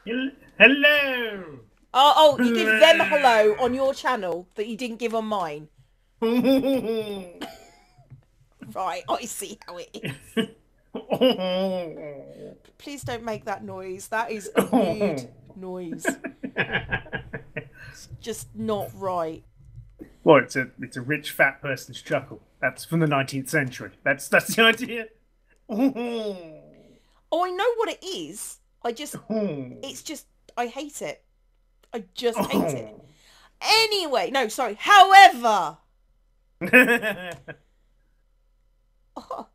Hello. Oh, you give them hello Hello. on your channel that you didn't give on mine. Right, I see how it is. Please don't make that noise. That is a rude noise. It's just not right. Well, it's a rich fat person's chuckle. That's from the 19th century. That's the idea. Oh, I know what it is. It's just, I hate it. I just hate it. Anyway, no, sorry. However, oh,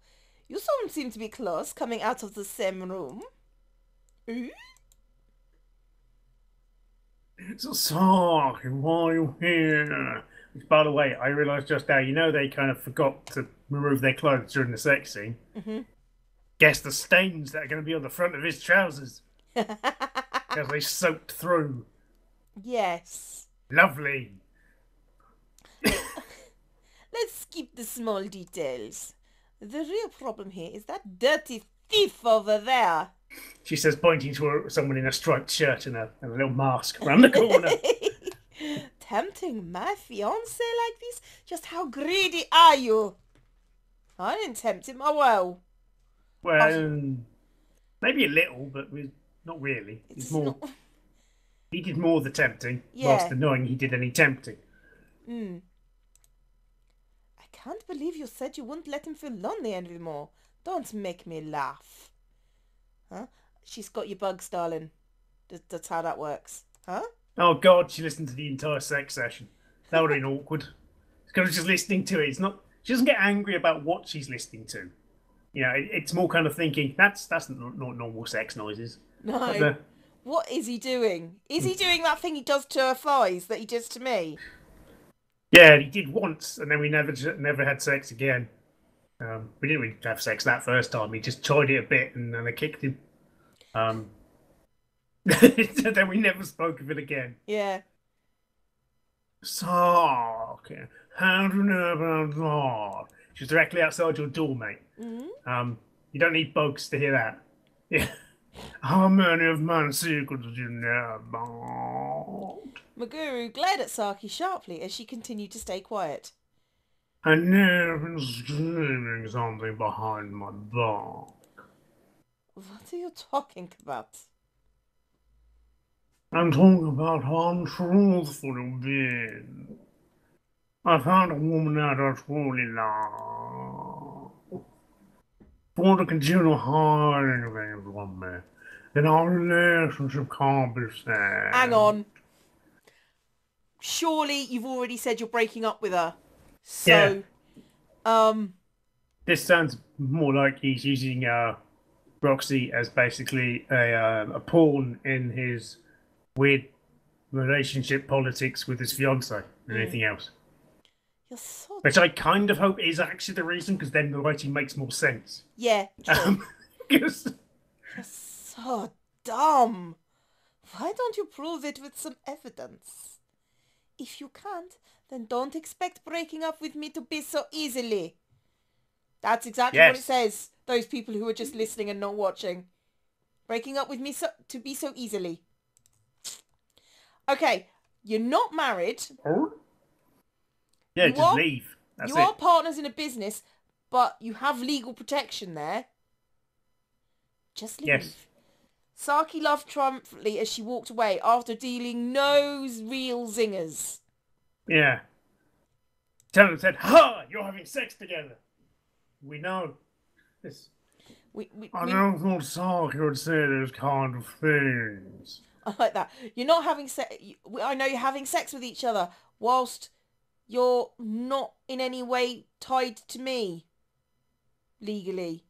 you someone seem to be close coming out of the same room. Ooh. So sorry, why are you here? Which, by the way, I realised just now. They kind of forgot to remove their clothes during the sex scene. Mm-hmm. Guess the stains that are going to be on the front of his trousers as they soaked through. Yes. Lovely. Let's skip the small details. The real problem here is that dirty thief over there. She says, pointing to someone in a striped shirt and a little mask around the corner. Tempting my fiance like this? Just how greedy are you? I didn't tempt him. Oh well. I was, Well, maybe a little, but not really. He's it's more. not. He did more of the tempting, whilst Yeah. denying he did any tempting. Mm. I can't believe you said you wouldn't let him feel lonely anymore. Don't make me laugh. Huh? She's got your bugs, darling. That's how that works. Huh? Oh God, she listened to the entire sex session. That would have been awkward. She's kind of just listening to it. It's not. She doesn't get angry about what she's listening to. It's more kind of thinking that's not normal sex noises. But No. the What is he doing? Is he doing that thing he does to her thighs that he does to me? Yeah, he did once, and then we never had sex again. We didn't really have sex that first time. He just tried it a bit, and then I kicked him. Um, then we never spoke of it again. Yeah. So, okay. How do you know about that? She's directly outside your door, mate. Mm-hmm. You don't need bugs to hear that. Yeah. How many of my secrets do you know about? Maguru glared at Saki sharply as she continued to stay quiet. I never been screaming something behind my back. What are you talking about? I'm talking about how untruthful you've been. I found a woman that I truly love. For to continue hiding anything from me, then our relationship can't be Hang saved. on. Surely you've already said you're breaking up with her. Yeah, So, um, this sounds more like he's using Roxy as basically a pawn in his weird relationship politics with his fiance than mm, anything else. you're so... Which I kind of hope is actually the reason, because then the writing makes more sense. Yeah, true. Um, 'cause- You're so dumb. Why don't you prove it with some evidence? If you can't, then don't expect breaking up with me to be so easily. That's exactly what it yes, says. Those people who are just listening and not watching. Breaking up with me to be so easily. Okay, you're not married. oh, yeah, You just are leave. That's you are it. partners in a business, but you have legal protection there. Just Yes, leave. Saki laughed triumphantly as she walked away after dealing no real zingers. yeah. Tell him said, "Ha! You're having sex together." We know this. We, we, I we, never thought Sark would say those kind of things. I like that. You're not having sex. I know you're having sex with each other whilst you're not in any way tied to me legally.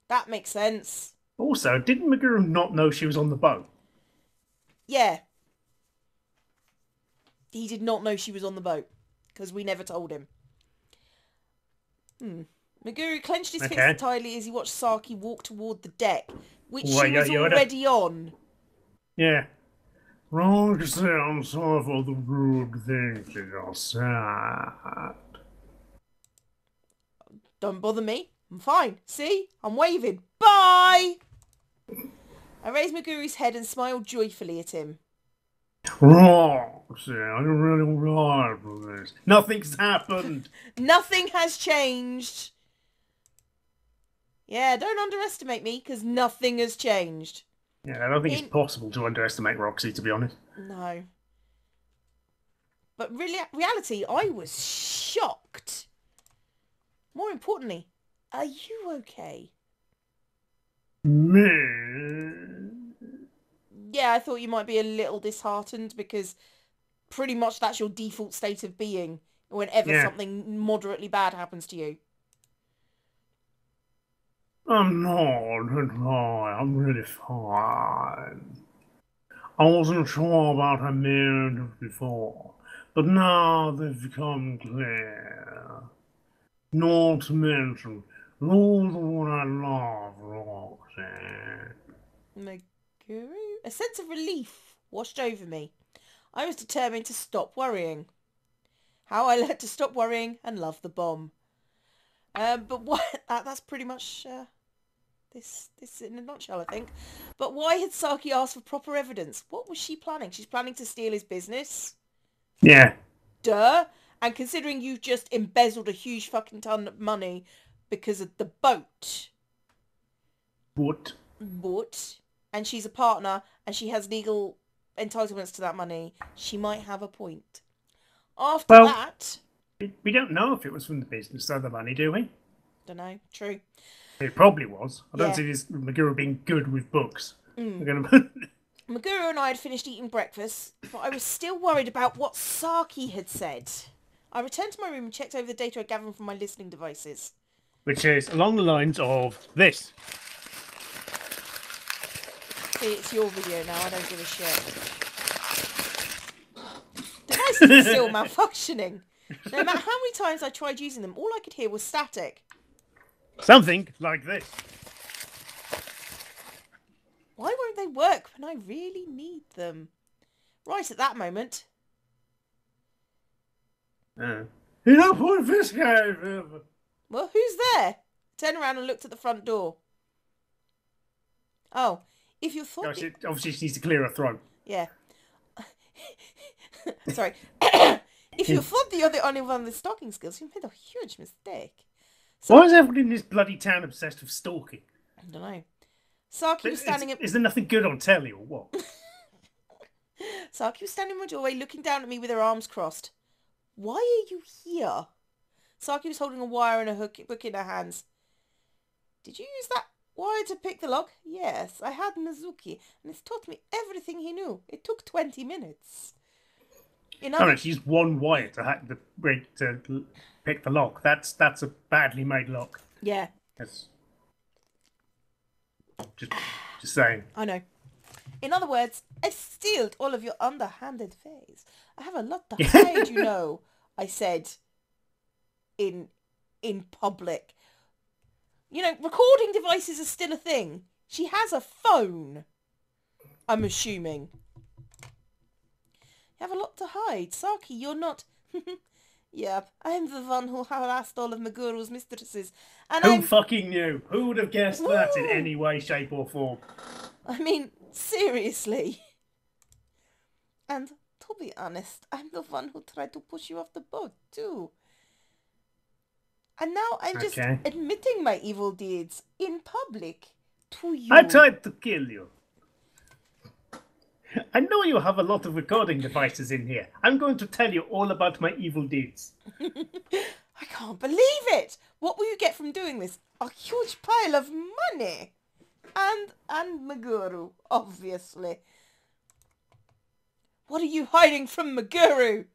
That makes sense. Also, didn't Maguru not know she was on the boat? Yeah, he did not know she was on the boat because we never told him. Maguru clenched his fists Okay. tightly as he watched Saki walk toward the deck, which Well, she yeah, was Yoda. already on. Yeah. Wrong to say I'm sorry for the rude things that I said. Don't bother me. I'm fine. See? I'm waving. Bye! I raised Maguru's head and smiled joyfully at him. Roxy, I'm really right for this. Nothing's happened. Nothing has changed. Yeah, don't underestimate me, because nothing has changed. Yeah, I don't think it's possible to underestimate Roxy, to be honest. No. But really, reality, I was shocked. More importantly, are you okay? Me? Yeah, I thought you might be a little disheartened because pretty much that's your default state of being whenever Yeah. something moderately bad happens to you. I'm not fine. I'm really fine. I wasn't sure about her motive before, but now they've become clear. Not to mention, you're the one I love, Roxy. Maguru? A sense of relief washed over me. I was determined to stop worrying. How I learned to stop worrying and love the bomb. But what? That's pretty much this in a nutshell, I think. But why had Saki asked for proper evidence? What was she planning? She's planning to steal his business? Yeah. Duh. And considering you've just embezzled a huge fucking ton of money because of the boat. What? But, and she's a partner and she has legal entitlements to that money, she might have a point. After Well, that... we don't know if it was from the business or the money, do we? Don't know. True. It probably was. I don't Yeah. see this Magura being good with books. We're gonna Maguru and I had finished eating breakfast, but I was still worried about what Saki had said. I returned to my room and checked over the data I'd gathered from my listening devices. Which is along the lines of this. See, it's your video now, I don't give a shit. Devices are still malfunctioning. No matter how many times I tried using them, all I could hear was static. Something like this. Why won't they work when I really need them? Right at that moment. You don't put this guy. Well, who's there? Turned around and looked at the front door. Oh, if you thought... Obviously, she needs to clear her throat. Yeah. Sorry. If you thought you're the only one with stalking skills, you made a huge mistake. Why is everyone in this bloody town obsessed with stalking? I don't know. Saki was standing Is there nothing good on telly or what? Saki was standing in my doorway looking down at me with her arms crossed. Why are you here? Saki was holding a wire and a book in her hands. Did you use that wire to pick the lock? Yes, I had Mizuki, and it's taught me everything he knew. It took 20 minutes. She used one wire to pick the lock. That's a badly made lock. Yeah. That's just saying. I know. In other words, I stealed all of your underhanded ways. I have a lot to hide, you know, I said in public. You know, recording devices are still a thing. She has a phone, I'm assuming. You have a lot to hide. Saki, you're not... Yep, I'm the one who harassed all of Maguru's mistresses. And Who fucking knew? Who would have guessed that in Woo! any way, shape or form? I mean, seriously. And to be honest, I'm the one who tried to push you off the boat, too. And now I'm just admitting my evil deeds in public to you. I tried to kill you. I know you have a lot of recording devices in here. I'm going to tell you all about my evil deeds. I can't believe it! What will you get from doing this? A huge pile of money! And Maguru, obviously. What are you hiding from Maguru?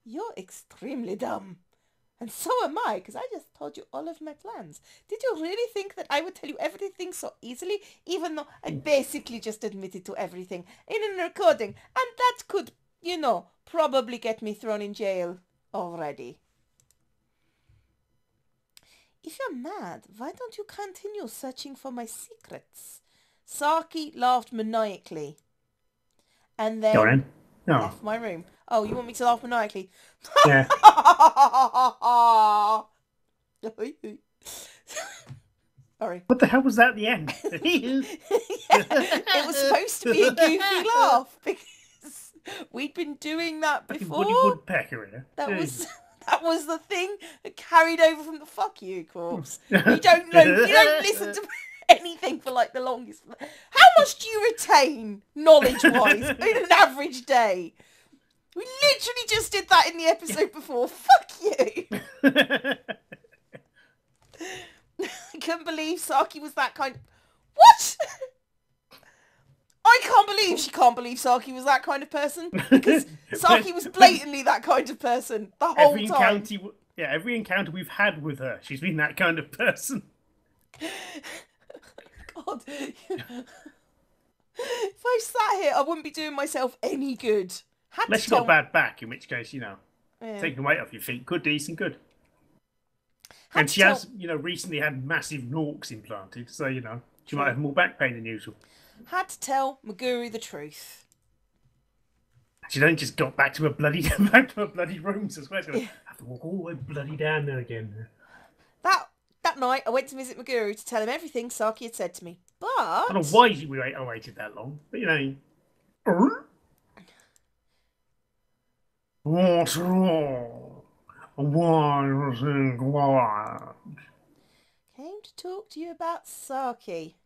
You're extremely dumb. And so am I, because I just told you all of my plans. Did you really think that I would tell you everything so easily, even though I basically just admitted to everything in a recording? And that could, you know, probably get me thrown in jail already. If you're mad, why don't you continue searching for my secrets? Saki laughed maniacally. And then left my room. Oh, you want me to laugh maniacally? Yeah. Sorry. What the hell was that at the end? Yeah, it was supposed to be a goofy laugh because we'd been doing that Fucking before. Woody Woodpecker here. That Jesus. was that was the thing that carried over from the fuck you corpse. You don't know. You don't listen to anything for like the longest. How much do you retain knowledge-wise in an average day? We literally just did that in the episode before. Fuck you. I couldn't believe Saki was that kind. What? I can't believe she can't believe Saki was that kind of person, because Saki was blatantly that kind of person the whole time. Every encounter we've had with her, she's been that kind of person. God. If I sat here, I wouldn't be doing myself any good. Unless you got a bad back, in which case, Yeah. taking weight off your feet, good, decent, good. Had And to she tell- has, recently had massive norks implanted, so, she might have more back pain than usual. Had to tell Meguru the truth. She then just got back to her bloody rooms as well. She's gonna have to walk all the way bloody down there again. That night, I went to visit Meguru to tell him everything Saki had said to me. But I don't know why I waited that long, but What's wrong? Why was in quiet? came to talk to you about Saki.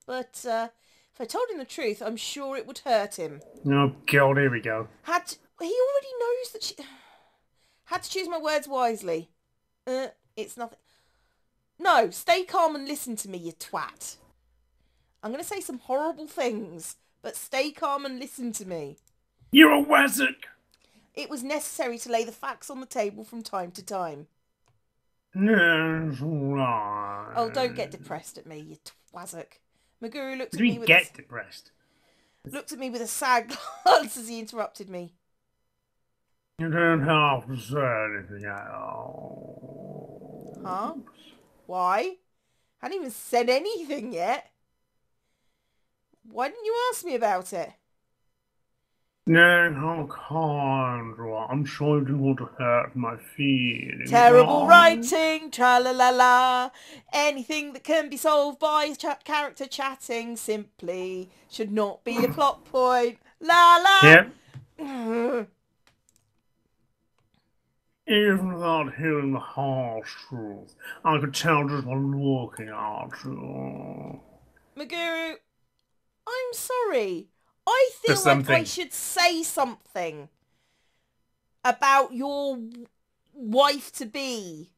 But if I told him the truth, I'm sure it would hurt him. Oh God, here we go. He already knows that she... Had to choose my words wisely. It's nothing... No, stay calm and listen to me, you twat. I'm going to say some horrible things, but stay calm and listen to me. You're a wazzock! It was necessary to lay the facts on the table from time to time. That's right. Oh, don't get depressed at me, you twazzock. Meguru looked at Do me you with depressed? looked at me with a sad glance as he interrupted me. You don't have to say anything at all. Huh? Why? Hadn't even said anything yet. Why didn't you ask me about it? No, I can't. I'm sorry to want to hurt my feelings. Terrible writing, tra-la-la-la. Anything that can be solved by character chatting simply should not be a plot point. La-la! Yep. Even without hearing the harsh truth, I could tell just by looking at you. Meguru, I'm sorry. I feel For like I something. should say something about your wife-to-be.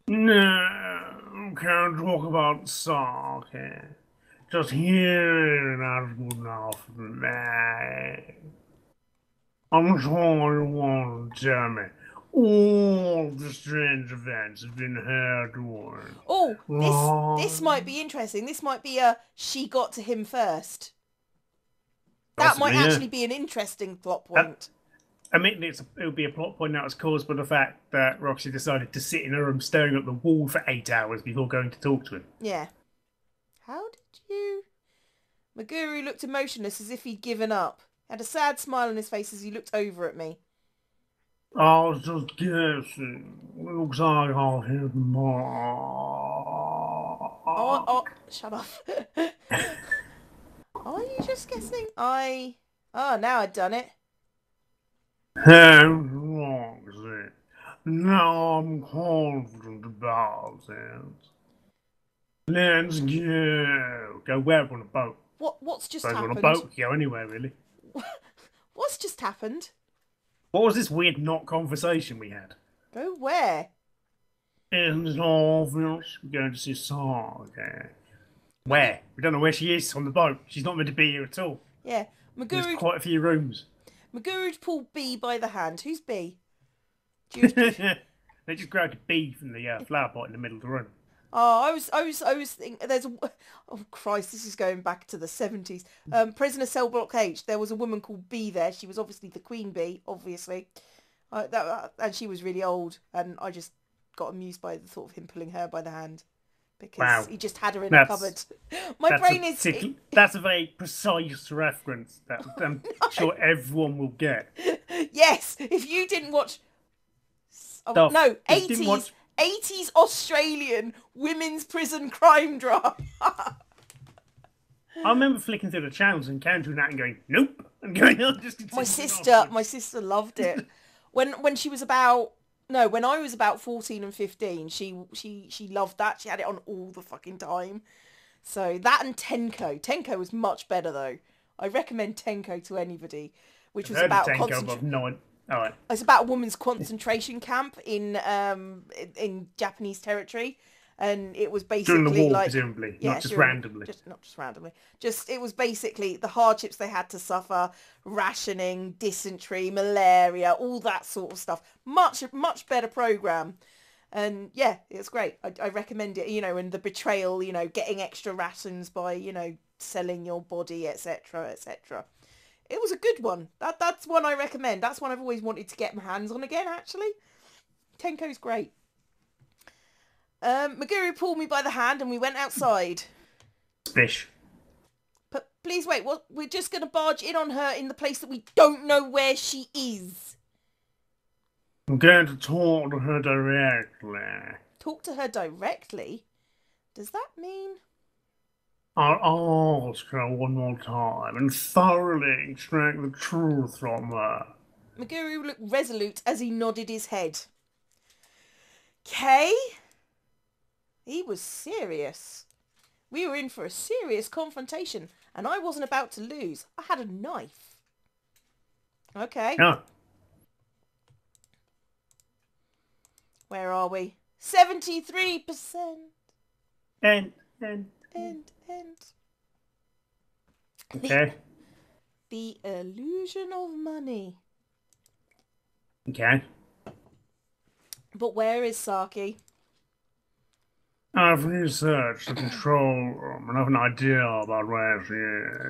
No, can't talk about Saki. Just hearing that's good enough for me. I'm sure you want to tell me all the strange events have been heard doing. Oh, this might be interesting. This might be a she got to him first. That might actually be an interesting plot point. I mean, it would be a plot point that was caused by the fact that Roxy decided to sit in her room staring at the wall for 8 hours before going to talk to him. Yeah. How did you... Meguru looked emotionless as if he'd given up. He had a sad smile on his face as he looked over at me. I was just guessing. Looks like I'll hear more. Oh, shut up. Are you just guessing? Oh, now I'd done it. Hey, Roxy. Now I'm confident about it. Let's go. Go where? On a boat. What's just happened? On a boat, go anywhere really. What's just happened? What was this weird not conversation we had? Go where? Isn't it obvious? We're going to see Saki. Where? We don't know where she is on the boat. She's not meant to be here at all. Yeah. There's quite a few rooms. Meguru pulled B by the hand. Who's B? They just grabbed a bee from the flower pot in the middle of the room. Oh, I was thinking. Oh Christ, this is going back to the 70s. Prisoner Cell Block H. There was a woman called Bee there. She was obviously the Queen Bee, obviously. And she was really old, and I just got amused by the thought of him pulling her by the hand because he just had her in a cupboard. That's a very precise reference that I'm sure everyone will get. Yes, if you didn't watch... 80s 80s Australian women's prison crime drama. I remember flicking through the channels and encountering that and going, nope, and going on, just My continuing sister, onwards. my sister loved it. When she was about no, when I was about 14 and 15, she loved that. She had it on all the fucking time. So that and Tenko. Tenko was much better though. I recommend Tenko to anybody, which I've was heard of about a Tenko, but I've no idea. All right. it's about a woman's concentration camp in Japanese territory, and it was During the basically war, like presumably, yeah, not just sure, randomly. just not just randomly, just it was basically the hardships they had to suffer, rationing, dysentery, malaria, all that sort of stuff. Much better program, and yeah, it's great. I recommend it. You know, and the betrayal, you know, getting extra rations by selling your body, etc., etc. It was a good one. That's one I recommend. That's one I've always wanted to get my hands on again, actually. Tenko's great. Maguru pulled me by the hand and we went outside. Fish. But please wait, what? We're just going to barge in on her in the place that we don't know where she is. I'm going to talk to her directly. Talk to her directly? Does that mean... I'll ask her one more time and thoroughly extract the truth from her. Maguru looked resolute as he nodded his head. Kay? He was serious. We were in for a serious confrontation, and I wasn't about to lose. I had a knife. Okay. Yeah. Where are we? 73%. And End. okay. The illusion of money. Okay. But where is Saki? I've researched the control room and have an idea about where she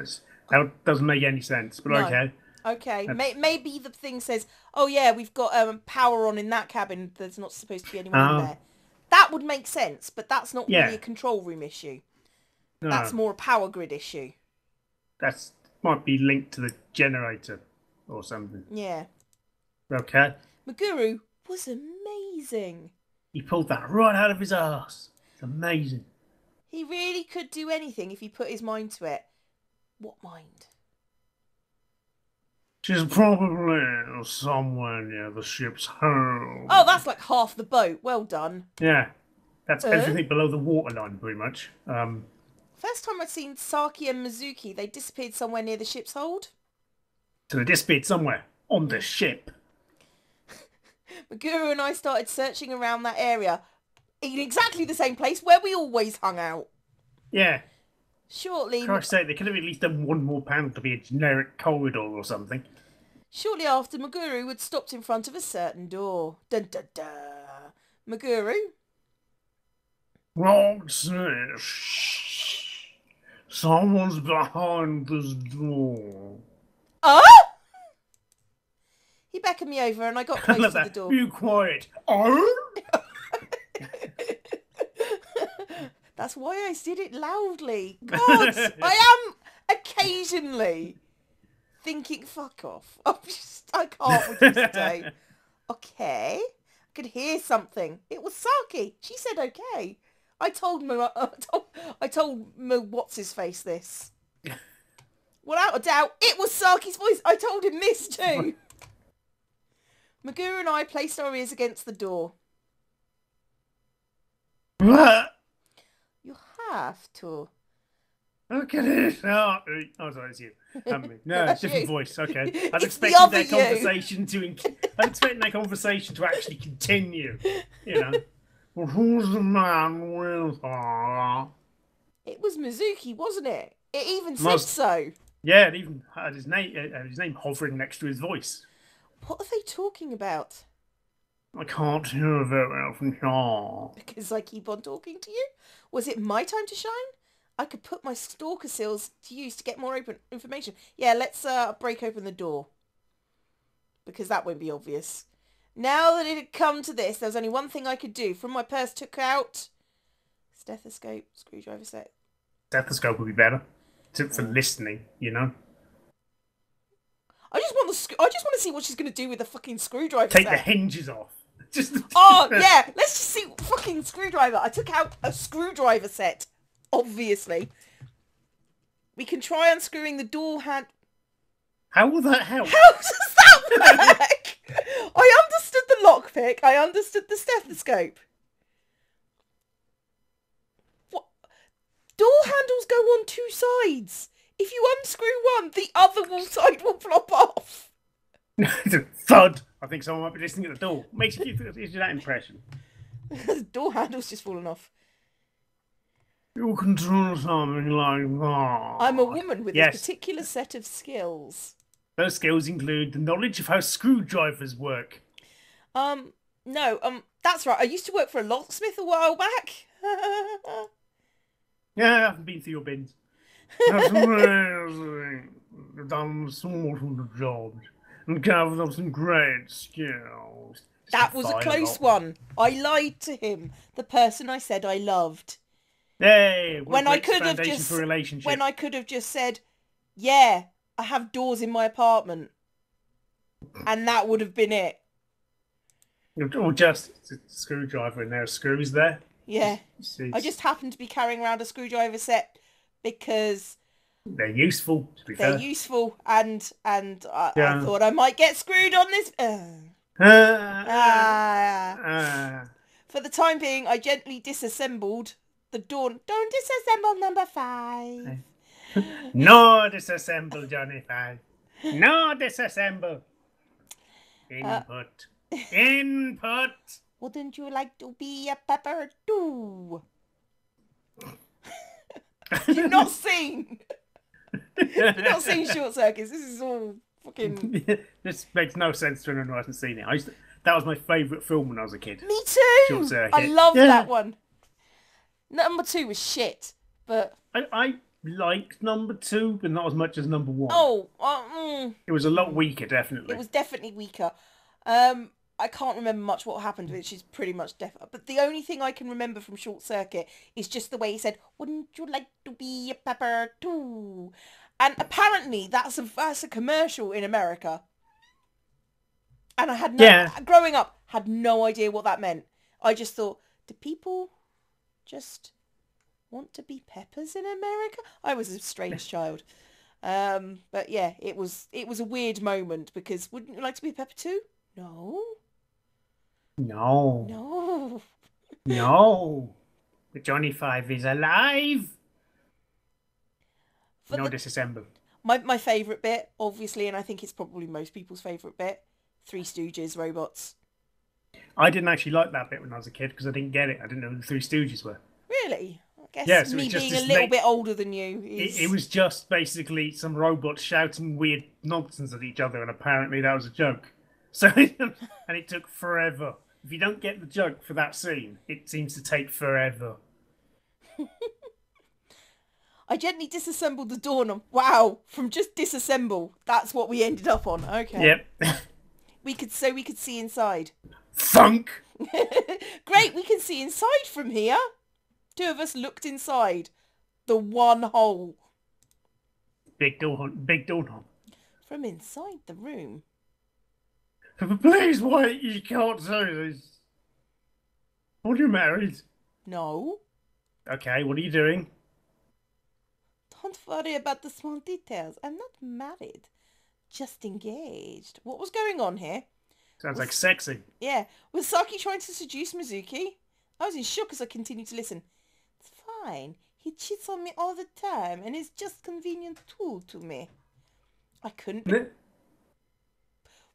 is. That doesn't make any sense, but No. okay. Okay, maybe the thing says, oh yeah, we've got power on in that cabin. There's not supposed to be anyone in there. That would make sense, but that's not really a control room issue. No, that's more a power grid issue. That's might be linked to the generator or something. Yeah. Okay. Maguru was amazing. He pulled that right out of his ass. It's amazing. He really could do anything if he put his mind to it. What mind? She's probably somewhere near the ship's hull. Oh, that's like half the boat. Well done. Yeah. That's everything below the waterline, pretty much. First time I'd seen Saki and Mizuki, they disappeared somewhere near the ship's hold. So they disappeared somewhere on the ship. Maguru and I started searching around that area in exactly the same place where we always hung out. Yeah. Shortly... Christ's sake, they could have at least done one more panel to be a generic corridor or something. Shortly after, Maguru had stopped in front of a certain door. Dun dun dun. Maguru? Roxy, shh. Someone's behind this door. He beckoned me over and I got close to the door. You quiet. Oh? That's why I said it loudly. God, I am occasionally thinking, fuck off. I can't with you today. Okay. I could hear something. It was Saki. She said okay. I told what's his face this. Without a doubt, it was Saki's voice. I told him this too. Maguru and I placed our ears against the door. What? You have to. Look at it. Oh, sorry, it's you. No, it's different you. voice. Okay. I was It's the expecting other that you. conversation I was expecting that conversation to actually continue. You know. Well, who's the man with her? It was Mizuki, wasn't it? It even said so. Yeah, it even had his name hovering next to his voice. What are they talking about? I can't hear very well from here. Because I keep on talking to you? Was it my time to shine? I could put my stalker skills to use to get more open information. Yeah, let's break open the door. Because that won't be obvious. Now that it had come to this, there was only one thing I could do. From my purse took out stethoscope, screwdriver set. Stethoscope would be better. For listening, you know. I just want to see what she's going to do with the fucking screwdriver Take set. the hinges off. Just Oh, yeah. Let's just see. Fucking screwdriver. I took out a screwdriver set. Obviously. We can try unscrewing the door hand. how will that help? How does that work? I understood the lockpick. I understood the stethoscope. What? Door handles go on two sides. If you unscrew one, the other side will flop off. Thud. I think someone might be listening at the door. Gives you that impression. The door handle's just fallen off. You control something like that. I'm a woman with a Yes. particular set of skills. Those skills include the knowledge of how screwdrivers work. No, that's right. I used to work for a locksmith a while back. Yeah, I haven't been through your bins. That's amazing. You've done so much of the job and gathered up some great skills. That was a close one. I lied to him, the person I said I loved. Hey, When I could have just said, yeah, I have doors in my apartment. And that would have been it. Or just a screwdriver and there are screws there. Yeah. I just happened to be carrying around a screwdriver set because they're useful, to be fair. they're useful and I thought I might get screwed on this. For the time being, I gently disassembled the door. Don't disassemble number 5. No disassemble, Johnny 5. No disassemble. Input. Input. Wouldn't you like to be a pepper too? You've not seen. You've not seen Short Circuits. This is all fucking. This makes no sense to anyone who hasn't seen it. That was my favourite film when I was a kid. Me too. Short Circuit. I love that one. Number 2 was shit, but I liked number 2, but not as much as number 1. Oh, it was a lot weaker, definitely. It was definitely weaker. I can't remember much what happened, which is pretty much definite. But the only thing I can remember from Short Circuit is just the way he said, "Wouldn't you like to be a pepper too?" And apparently that's a commercial in America. And I had growing up, had no idea what that meant. I just thought, do people just want to be peppers in America? I was a strange child. But yeah, it was a weird moment because wouldn't you like to be a pepper too? No. No. No. No. But Johnny 5 is alive. No disassemble. My favourite bit, obviously, and I think it's probably most people's favourite bit, Three Stooges robots. I didn't actually like that bit when I was a kid because I didn't get it. I didn't know who the Three Stooges were. Really? I guess me being a little bit older than you is... It was just basically some robots shouting weird nonsense at each other, and apparently that was a joke. So, and it took forever. If you don't get the joke for that scene, it seems to take forever. I gently disassembled the door. Wow, from just disassemble, that's what we ended up on. Okay. Yep. we could see inside. Thunk! Great, we can see inside from here. 2 of us looked inside the one hole. Big door knob. From inside the room. Please wait, you can't say this. Are you married? No. Okay, what are you doing? Don't worry about the small details. I'm not married. Just engaged. What was going on here? Sounds like sexy. Yeah. Was Saki trying to seduce Mizuki? I was in shock as I continued to listen. It's fine. He cheats on me all the time and is just a convenient tool to me. I couldn't...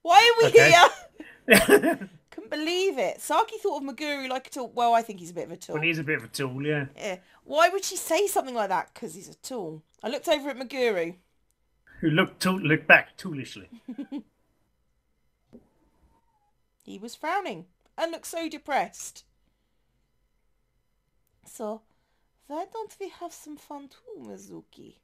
Why are we here? Couldn't believe it. Saki thought of Meguru like a tool. Well, I think he's a bit of a tool. Well, he's a bit of a tool, yeah. Yeah. Why would she say something like that? Because he's a tool. I looked over at Meguru. Who looked back toolishly. He was frowning and looked so depressed. So, why don't we have some fun too, Mizuki?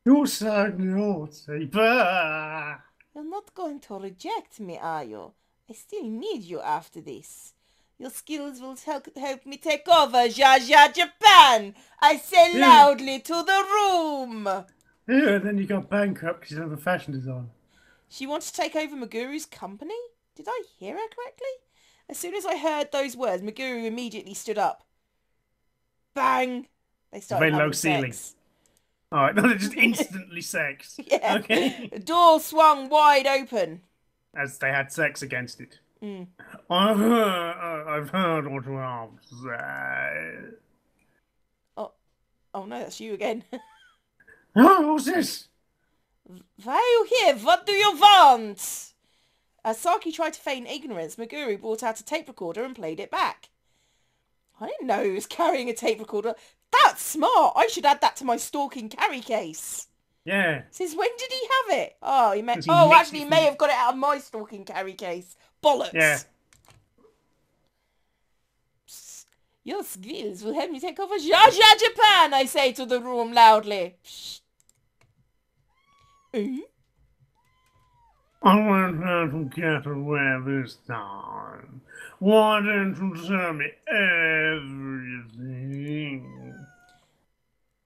You're so naughty, bah! You're not going to reject me, are you? I still need you after this. Your skills will help me take over Jaja Japan. I say loudly to the room. Yeah, then you got bankrupt because you have a fashion design. She wants to take over Maguru's company? Did I hear her correctly? As soon as I heard those words, Meguru immediately stood up. Bang! They It's a started very low having ceiling. sex. Alright, no, just instantly sex. Yeah. Okay. The door swung wide open. As they had sex against it. Mm. I've heard what you have to say. Oh, oh no, that's you again. Oh, what's this? Why are you here? What do you want? As Saki tried to feign ignorance, Meguru brought out a tape recorder and played it back. I didn't know he was carrying a tape recorder. That's smart. I should add that to my stalking carry case. Yeah. Since when did he have it? Oh, he may. Because he Oh, nicked actually, it he from may the... have got it out of my stalking carry case. Yeah. Bollocks. Psst. Your skills will help me take over Jaja Japan, I say to the room loudly. Psst. Eh? I won't have to get away this time. Why don't you tell me everything?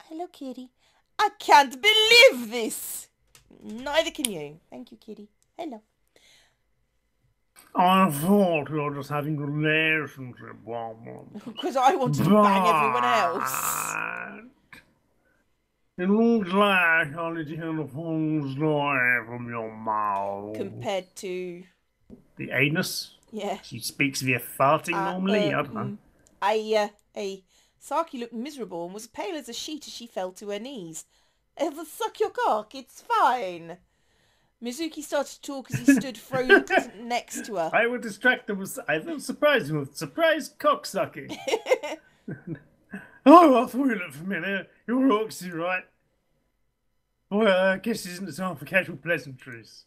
Hello, Kitty. I can't believe this. Neither can you. Thank you, Kitty. Hello. I thought you were just having a relationship problem. Because I wanted to bang everyone else. It looks like I need to hear the full story from your mouth. Compared to... The anus? Yeah. She speaks via farting normally? I don't know. Saki looked miserable and was pale as a sheet as she fell to her knees. Ever suck your cock? It's fine. Mizuki started to talk as he stood frozen next to her. I would distract them with... I will surprise you with surprise cocksucking. Oh, I thought you looked familiar. You're Roxy, right? Well, I guess this isn't the time for casual pleasantries.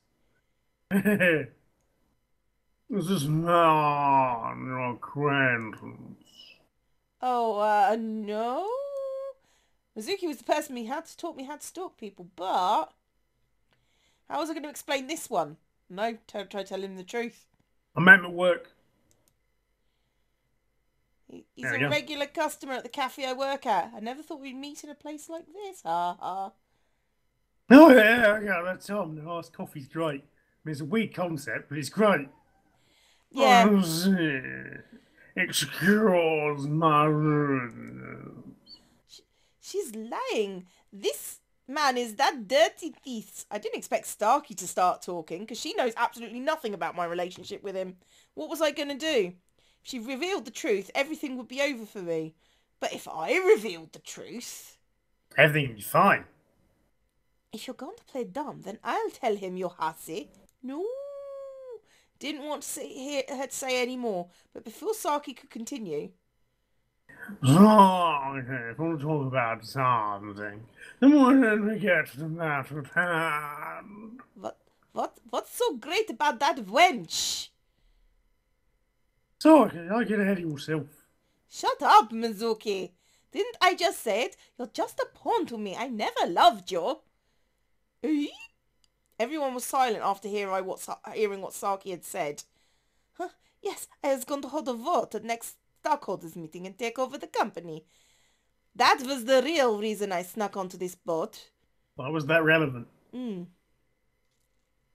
This is not your acquaintance. Oh, no? Mizuki was the person who had to taught me how to stalk people, but... How was I going to explain this one? No, try to tell him the truth. I meant at work. He's a regular customer at the cafe I work at. I never thought we'd meet in a place like this. Ha ha. Oh yeah, that's Tom. The last coffee's great. I mean, it's a weird concept, but it's great. Yeah. Excuse my rudeness. She's lying. This man is that dirty thief. I didn't expect Starkey to start talking because she knows absolutely nothing about my relationship with him. What was I going to do? If she revealed the truth, everything would be over for me. But if I revealed the truth... Everything will be fine. If you're going to play dumb, then I'll tell him you're hussy. No. Didn't want to hear her say any more, but before Saki could continue... So, okay, if we want to talk about something, then why don't we get to the matter at hand? What's so great about that wench? So, okay, I get ahead of yourself. Shut up, Mizuki. Didn't I just say it? You're just a pawn to me. I never loved you. Eh? Everyone was silent after hearing what Saki had said. Huh? Yes, I was going to hold a vote at next stockholders meeting and take over the company. That was the real reason I snuck onto this boat. Why was that relevant?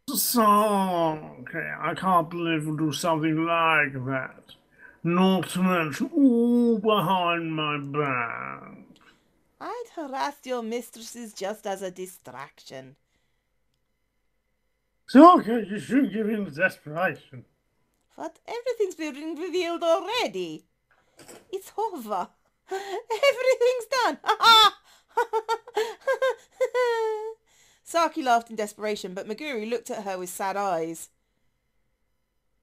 So, okay, I can't believe you'll do something like that. Not to mention all behind my back. I'd harassed your mistresses just as a distraction. So, okay, you shouldn't give in to desperation. But everything's been revealed already. It's over. Everything's done. Saki laughed in desperation, but Meguru looked at her with sad eyes.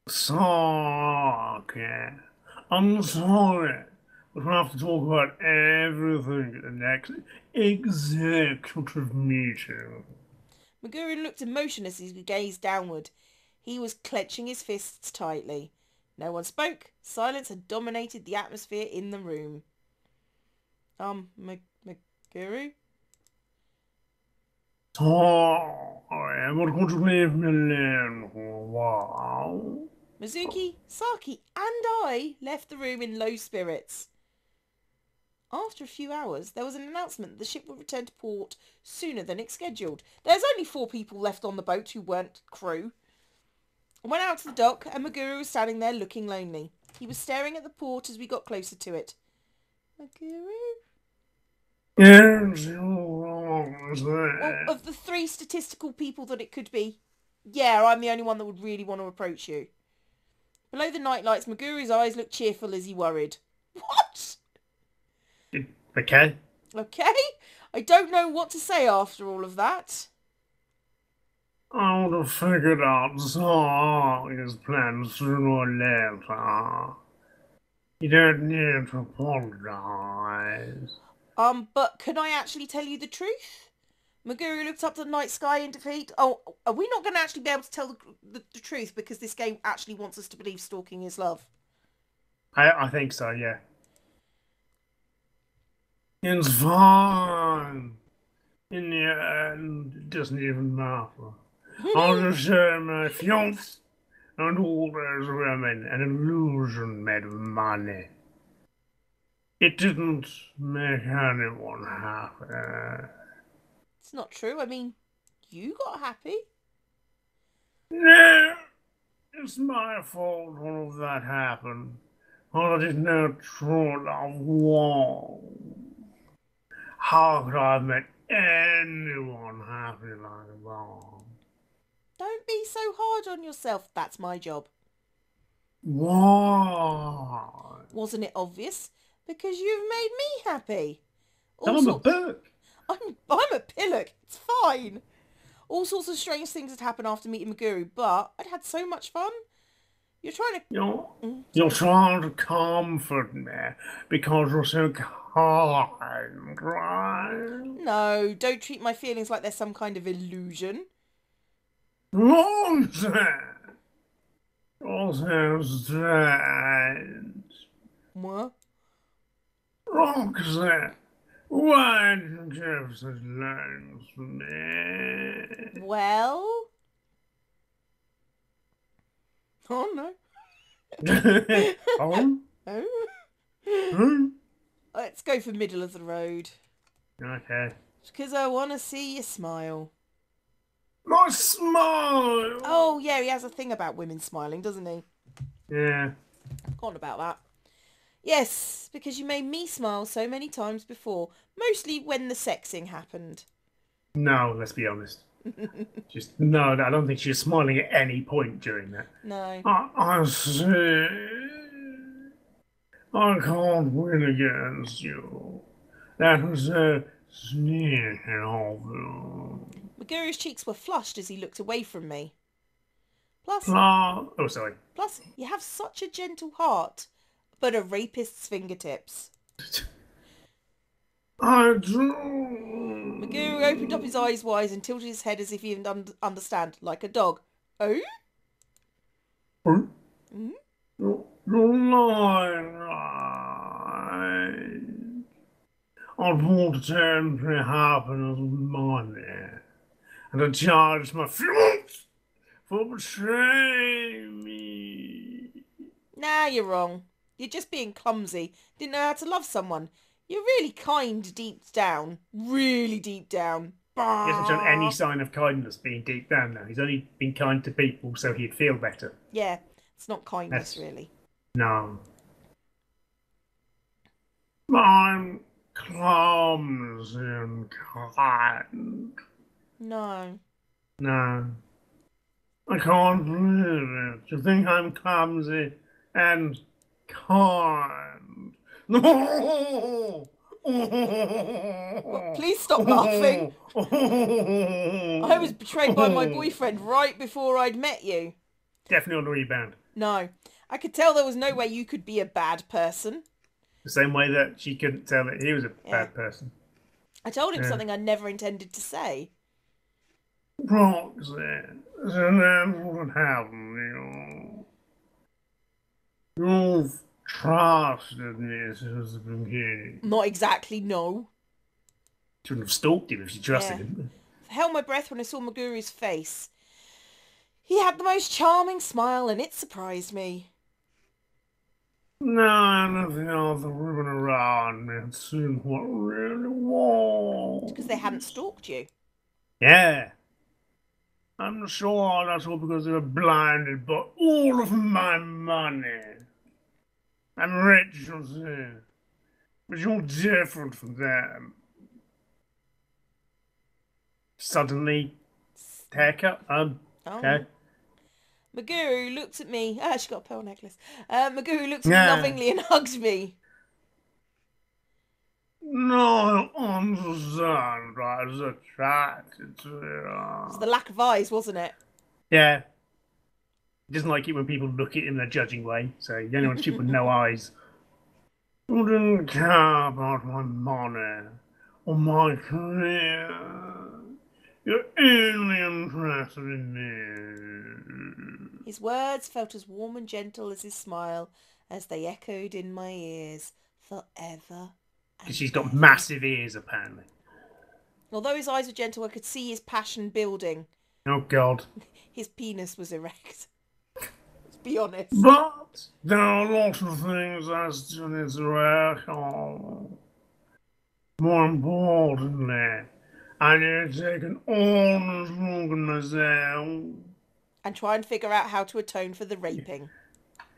So, okay, I'm sorry, but we'll have to talk about everything at the next executive meeting. Meguru looked emotionless as he gazed downward. He was clenching his fists tightly. No one spoke. Silence had dominated the atmosphere in the room. Meguru? Sorry, but could you leave me alone for a while? Mizuki, Saki, and I left the room in low spirits. After a few hours, there was an announcement that the ship would return to port sooner than it's scheduled. There's only 4 people left on the boat who weren't crew. I went out to the dock and Maguru was standing there looking lonely. He was staring at the port as we got closer to it. Maguru? Yes, you're wrong Well, there. of the 3 statistical people that it could be, yeah, I'm the only one that would really want to approach you. Below the nightlights, Maguru's eyes looked cheerful as he worried. What? Okay. Okay. I don't know what to say after all of that. I would have figured out Zar's plans sooner or later. You don't need to apologize. But can I actually tell you the truth? Maguru looked up to the night sky in defeat. Oh, are we not going to actually be able to tell the truth because this game actually wants us to believe stalking is love? I think so, yeah. It's fine. In the end, it doesn't even matter. I'll just show my fiance and all those women an illusion made of money. It didn't make anyone happy. It's not true. I mean, you got happy. No, it's my fault all of that happened. I didn't know true love was. How could I have made anyone happy like that? Don't be so hard on yourself. That's my job. Why? Wasn't it obvious? Because you've made me happy. All I'm a sorts. book. I'm a pillock. It's fine. All sorts of strange things had happened after meeting Maguru, but I'd had so much fun. You're trying to... You're, you're Sorry. trying to comfort me because you're so kind, right? No, don't treat my feelings like they're some kind of illusion. Wrong then. You're so strange. What? Roxanne, why did you give such names for me? Well... Oh, no. Oh? Oh. Hmm? Let's go for middle of the road. Okay. Because I want to see you smile. My smile! Oh, yeah, he has a thing about women smiling, doesn't he? Yeah. Forgotten about that. Yes, because you made me smile so many times before. Mostly when the sexing happened. No, let's be honest. Just, no, I don't think she was smiling at any point during that. No. I see. I can't win against you. That was a sneak of you. Maguru's cheeks were flushed as he looked away from me. Plus, Oh, sorry. you have such a gentle heart, but a rapist's fingertips. I do. Maguru opened up his eyes wide and tilted his head as if he didn't understand, like a dog. Oh? Hmm? Hmm? You're lying, right? I bought temporary happiness with money, and I charged my fiance for betraying me. Nah, you're wrong. You're just being clumsy. Didn't know how to love someone. You're really kind deep down. Really deep down. He hasn't shown any Bah. sign of kindness being deep down now. He's only been kind to people so he'd feel better. Yeah, it's not kindness, That's really. no. I'm clumsy and kind. No. No. I can't believe it. You think I'm clumsy and kind? No! Well, please stop laughing. I was betrayed by my boyfriend right before I'd met you. Definitely on the rebound. No. I could tell there was no way you could be a bad person. The same way that she couldn't tell that he was a Yeah. bad person. I told him Yeah. something I never intended to say. Roxanne, so that's what happened, You've trusted me since the beginning. Not exactly, no. Shouldn't have stalked him if she trusted Yeah. him. I held my breath when I saw Maguru's face. He had the most charming smile and it surprised me. No, nothing else the women around me had seen what really It's because they hadn't was. stalked you. Yeah. I'm sure that's all because they were blinded by all of my money. I'm rich, you see, but you're different from them. Suddenly, haircut? Oh. Okay. Maguru looks at me. Ah, she got a pearl necklace. Maguru looks at me Yeah. lovingly and hugs me. No, I understand. I was attracted to It was the you. lack of eyes, wasn't it? Yeah. He doesn't like it when people look at him in a judging way. So the only one stupid with no eyes. You didn't care about my money or my career. You're only interested in me. His words felt as warm and gentle as his smile as they echoed in my ears forever Because and she's got ever. massive ears, apparently. Although his eyes were gentle, I could see his passion building. Oh, God. His penis was erect. Let's be honest. But there are lots of things that still need to work on. More importantly, I need to take an honest look at myself. And try and figure out how to atone for the raping.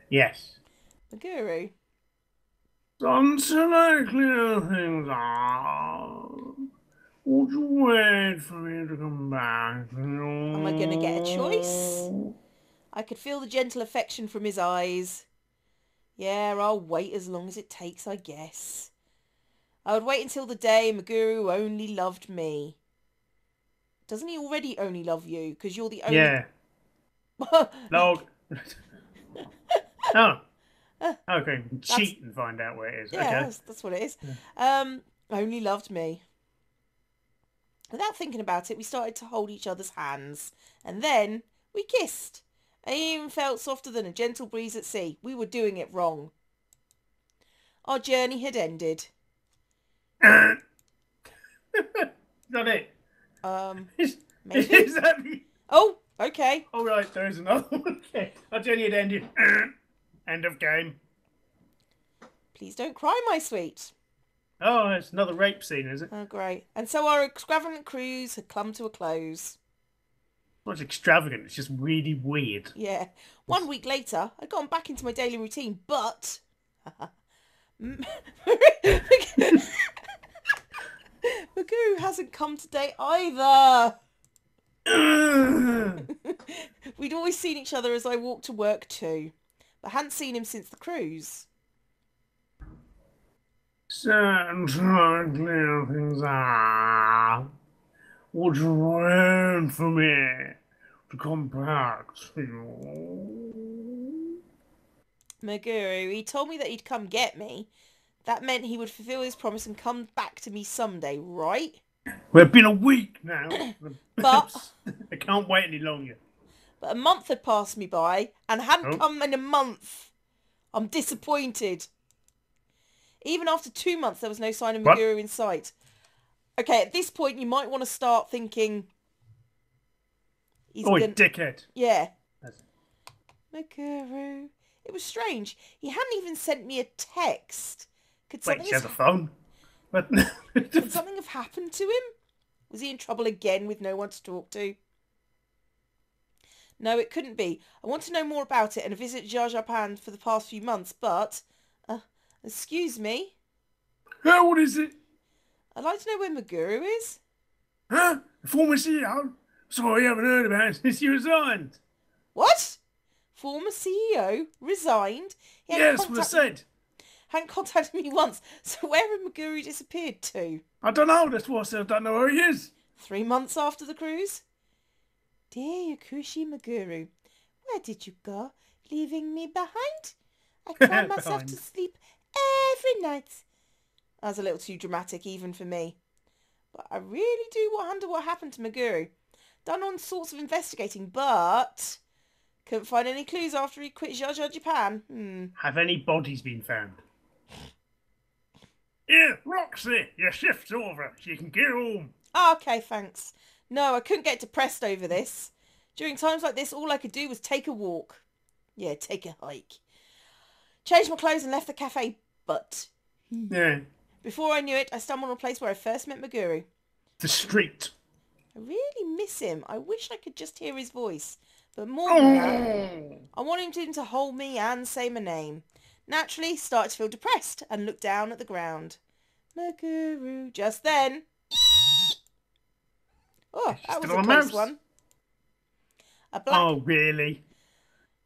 Yes. Maguru, Until I clear things up, would you wait for me to come back to am I going to get a choice? you? I could feel the gentle affection from his eyes. Yeah, I'll wait as long as it takes, I guess. I would wait until the day Maguru only loved me. Doesn't he already only love you? Because you're the only... Yeah. Log. Oh, okay. That's... Cheat and find out where it is. Yeah, Okay. that's what it is. Only loved me. Without thinking about it, we started to hold each other's hands. And then we kissed. I even felt softer than a gentle breeze at sea. We were doing it wrong. Our journey had ended. Is that it? Is, Maybe? is that the... Oh, okay. Oh, right, there is another one. Okay. Our journey had ended. End of game. Please don't cry, my sweet. Oh, it's another rape scene, is it? Oh, great. And so our extravagant cruise had come to a close. Not extravagant, it's just really weird. Yeah. 1 week later, I'd gone back into my daily routine, but... Magoo hasn't come today either. We'd always seen each other as I walked to work too, but hadn't seen him since the cruise. So, try to clear things up. Would you wait for me to come back to you? Maguru, he told me that he'd come get me. That meant he would fulfill his promise and come back to me someday, right? Well, it's been a week now. But I can't wait any longer. a month had passed me by and hadn't Oh, come in a month. I'm disappointed. Even after 2 months, there was no sign of what? Maguru in sight. Okay, at this point, you might want to start thinking... Oh, dickhead. Yeah. That's... Maguru. It was strange. He hadn't even sent me a text. Could Wait, something, she has a phone? What? could something have happened to him? Was he in trouble again with no one to talk to? No, it couldn't be. I want to know more about it and a visit to Japan for the past few months, but... excuse me? How old is it? I'd like to know where Maguru is. Huh? The former CEO? Sorry, I haven't heard about it since you resigned. What? Former CEO? Resigned? He hadn't Yeah, that's what I said. hadn't contacted me once, so where had Maguru disappeared to? I don't know, that's what I said. I don't know where he is. 3 months after the cruise? Dear Yakushi Maguru, where did you go, leaving me behind? I cry myself to sleep every night. That was a little too dramatic even for me. But I really do wonder what happened to Maguru. Done all sorts of investigating, but couldn't find any clues after he quit Japan. Have any bodies been found? Yeah, Roxy, your shift's over. So you can get home. Oh, okay, thanks. No, I couldn't get depressed over this. During times like this, all I could do was take a walk. Yeah, take a hike. Changed my clothes and left the cafe, but... Yeah. Before I knew it, I stumbled on a place where I first met Maguru. The street. I really miss him. I wish I could just hear his voice. But more than that, Oh, I wanted him to hold me and say my name. Naturally, started to feel depressed and looked down at the ground. Maguru. Just then. Oh, is she that was still a a close mouse? one. A black... Oh, really?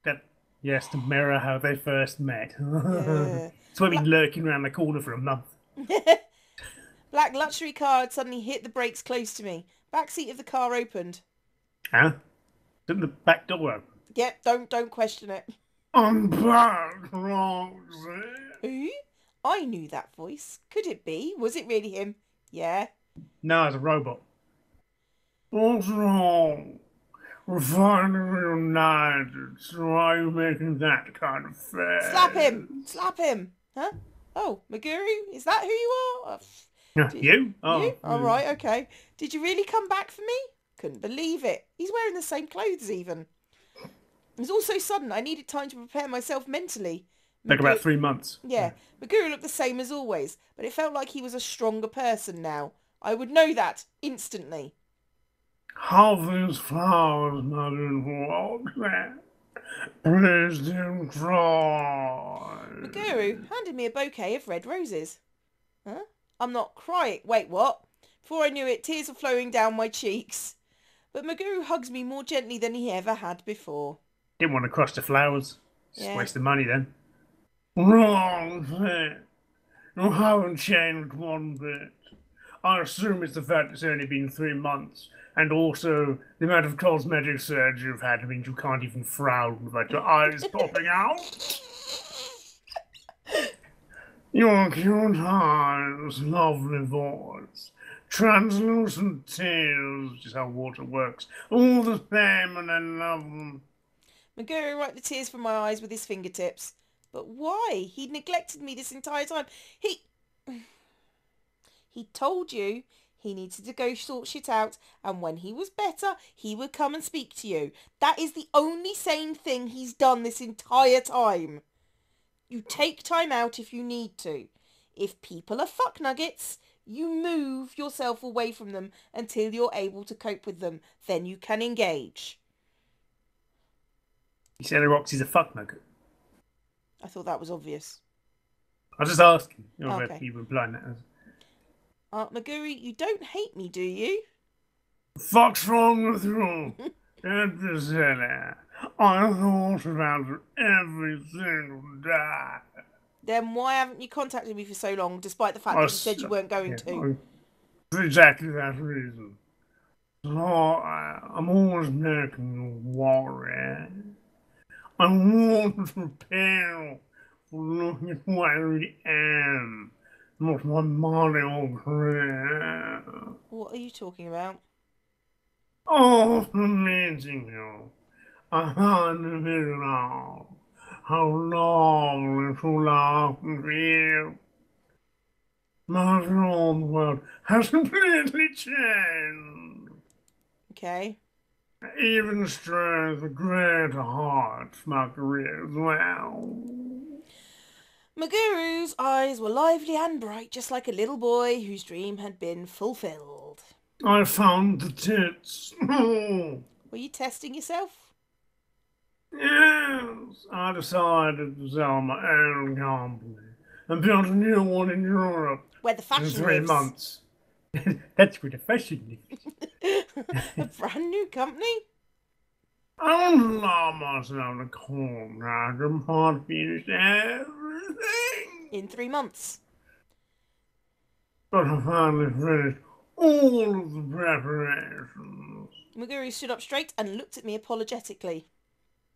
That, yes, to mirror how they first met. So I've been black... lurking around the corner for a month. black luxury car had suddenly hit the brakes close to me. Back seat of the car opened. Huh? Didn't the back door open? Yep, don't question it. I'm back, Roxy. Who? I knew that voice. Could it be? Was it really him? Yeah. No, it's a robot. What's wrong? We're finally reunited, so why are you making that kind of Slap him! face? Slap him! Huh? Oh, Maguru, is that who you are? Did You? you? Oh, All right, okay. Did you really come back for me? Couldn't believe it. He's wearing the same clothes even. It was all so sudden. I needed time to prepare myself mentally. like about 3 months. Yeah, Maguru looked the same as always, but it felt like he was a stronger person now. I would know that instantly. How these flowers not in water? Please don't cry. Maguru handed me a bouquet of red roses. Huh? I'm not crying. Wait, what? Before I knew it, tears were flowing down my cheeks. But Maguru hugs me more gently than he ever had before. Didn't want to crush the flowers. Just Yeah. wasting money then. Wrong thing. You haven't changed one bit. I assume it's the fact it's only been 3 months, and also the amount of cosmetic surgery you've had means you can't even frown without your eyes popping out. Your cute eyes, lovely voice, translucent tears, which is how water works, all the same, and I love them. Maguru wiped the tears from my eyes with his fingertips. But why? He'd neglected me this entire time. He told you he needed to go sort shit out, and when he was better, he would come and speak to you. That is the only sane thing he's done this entire time. You take time out if you need to. If people are fuck nuggets, you move yourself away from them until you're able to cope with them. Then you can engage. You said Roxy's a fuck nugget. I thought that was obvious. I was just asking. You know, Okay. you were implying that as. Maguri, you don't hate me, do you? Fuck's wrong with you? Don't be silly. I thought about it every single day. Then why haven't you contacted me for so long, despite the fact I that you said you weren't going to? For exactly that reason. So I'm always making you worry. I want to prepare for looking at where I am. Not my money or career. What are you talking about? Oh, for meeting you. I hadn't figured out how lovely to laugh with you. My whole world has completely changed. Okay. Even strength, a greater heart, my career as well. Maguru's eyes were lively and bright, just like a little boy whose dream had been fulfilled. I found the tits. Were you testing yourself? Yes, I decided to sell my own company and build a new one in Europe Where the in fashion 3 months. That's where the fashion lives. A brand new company? I don't allow myself to corner. I can finish everything. In 3 months. But I finally finished all of the preparations. Maguru stood up straight and looked at me apologetically.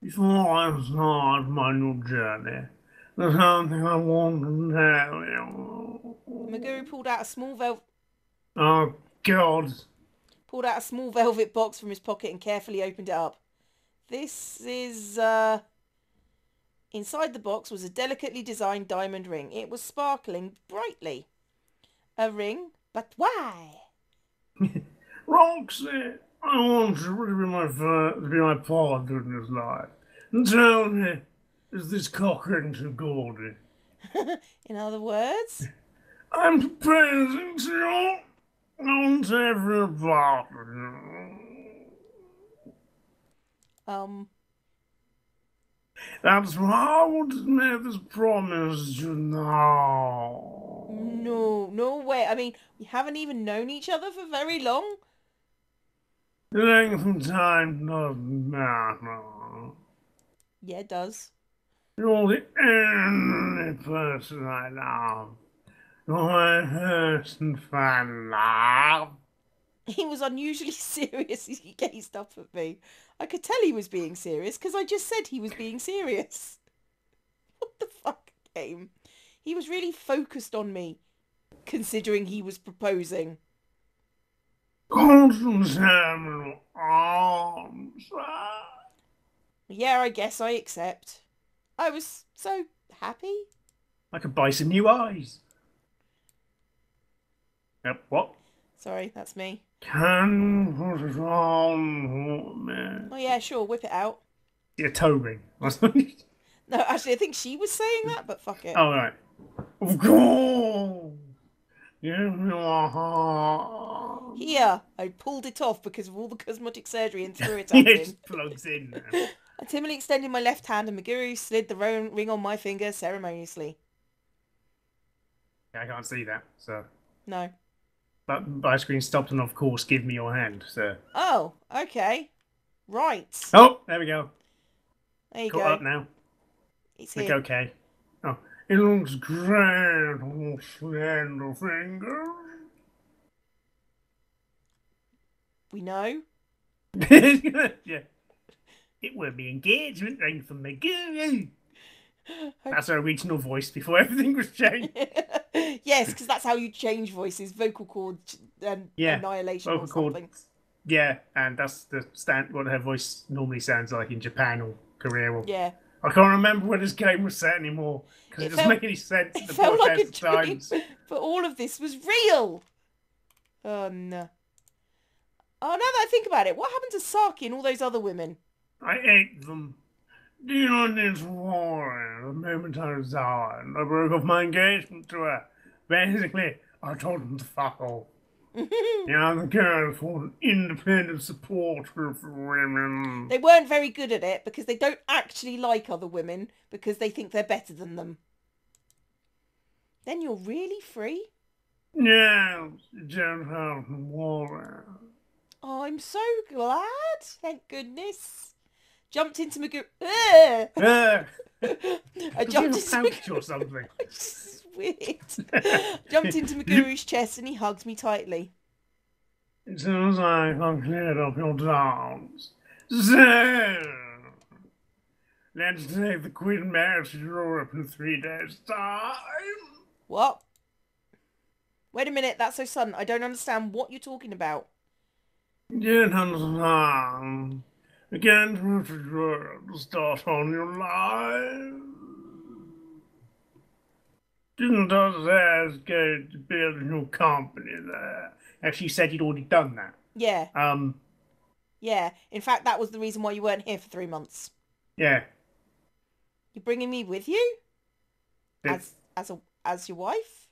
Before I start my new journey, there's something I want to tell you. Maguru pulled out a small Oh, God. velvet box from his pocket and carefully opened it up. This is, Inside the box was a delicately designed diamond ring. It was sparkling brightly. A ring? But why? Roxy, I want you to be my partner in this life. And tell me, is this cocking too gaudy? In other words? I'm proposing to you. I want every part of you. Um, That's why I want to make this promise to you now. no, no way. I mean, we haven't even known each other for very long. The length of time doesn't matter. Yeah, it does. You're the only person I love. You're my first and final love. He was unusually serious as he gazed up at me. I could tell he was being serious because I just said he was being serious. What the fuck, game? He was really focused on me, considering he was proposing. Constant arms. Yeah, I guess I accept. I was so happy. I could buy some new eyes. What? Sorry, that's me. Can put it on me. Oh yeah, sure, whip it out. A toe ring. No, actually, I think she was saying that, but fuck it. Oh, right. Of course. Give me your heart. Here, I pulled it off because of all the cosmetic surgery and threw it at It him. just plugs in now. I timidly extended my left hand and Meguru slid the ring on my finger ceremoniously. I can't see that, so. No. But my screen stopped, and of course, give me your hand, so. Oh, okay. Right. Oh, there we go. There you Caught go. up now. It's Look here. okay. Oh, it looks great on your slender fingers. We know. Yeah. It will be engagement ring from the guru. That's our original voice before everything was changed. Yes, because that's how you change voices, vocal cord Yeah, annihilation vocal or cord. something. Yeah, and that's the what her voice normally sounds like in Japan or Korea. Or, Yeah. I can't remember where this game was set anymore because it doesn't make any sense. It The felt like a broadcast dream, times. but all of this was real. Oh no. Oh, now that I think about it, what happened to Saki and all those other women? I ate them. Do you not need to worry? The moment I resigned, I broke off my engagement to her. Basically, I told them to fuck off. Yeah, the girl for an independent supporter of women. They weren't very good at it because they don't actually like other women because they think they're better than them. Then you're really free? Yes, you don't have to worry. Oh, I'm so glad. Thank goodness. Jumped into Magoo. Ah, I does he have jumped a into pouch or something? It's weird. Jumped into Maguru's chest and he hugged me tightly. It sounds like I've cleared up your doubts. So, let's take the Queen Mary to Europe in 3 days' time. What? Wait a minute, that's so sudden. I don't understand what you're talking about. Get understand. Again, to Europe to start on your life. Didn't us go to build a new company there? Actually, you said you'd already done that. Yeah, Um, yeah. In fact, that was the reason why you weren't here for 3 months. yeah. You're bringing me with you? It's, As your wife?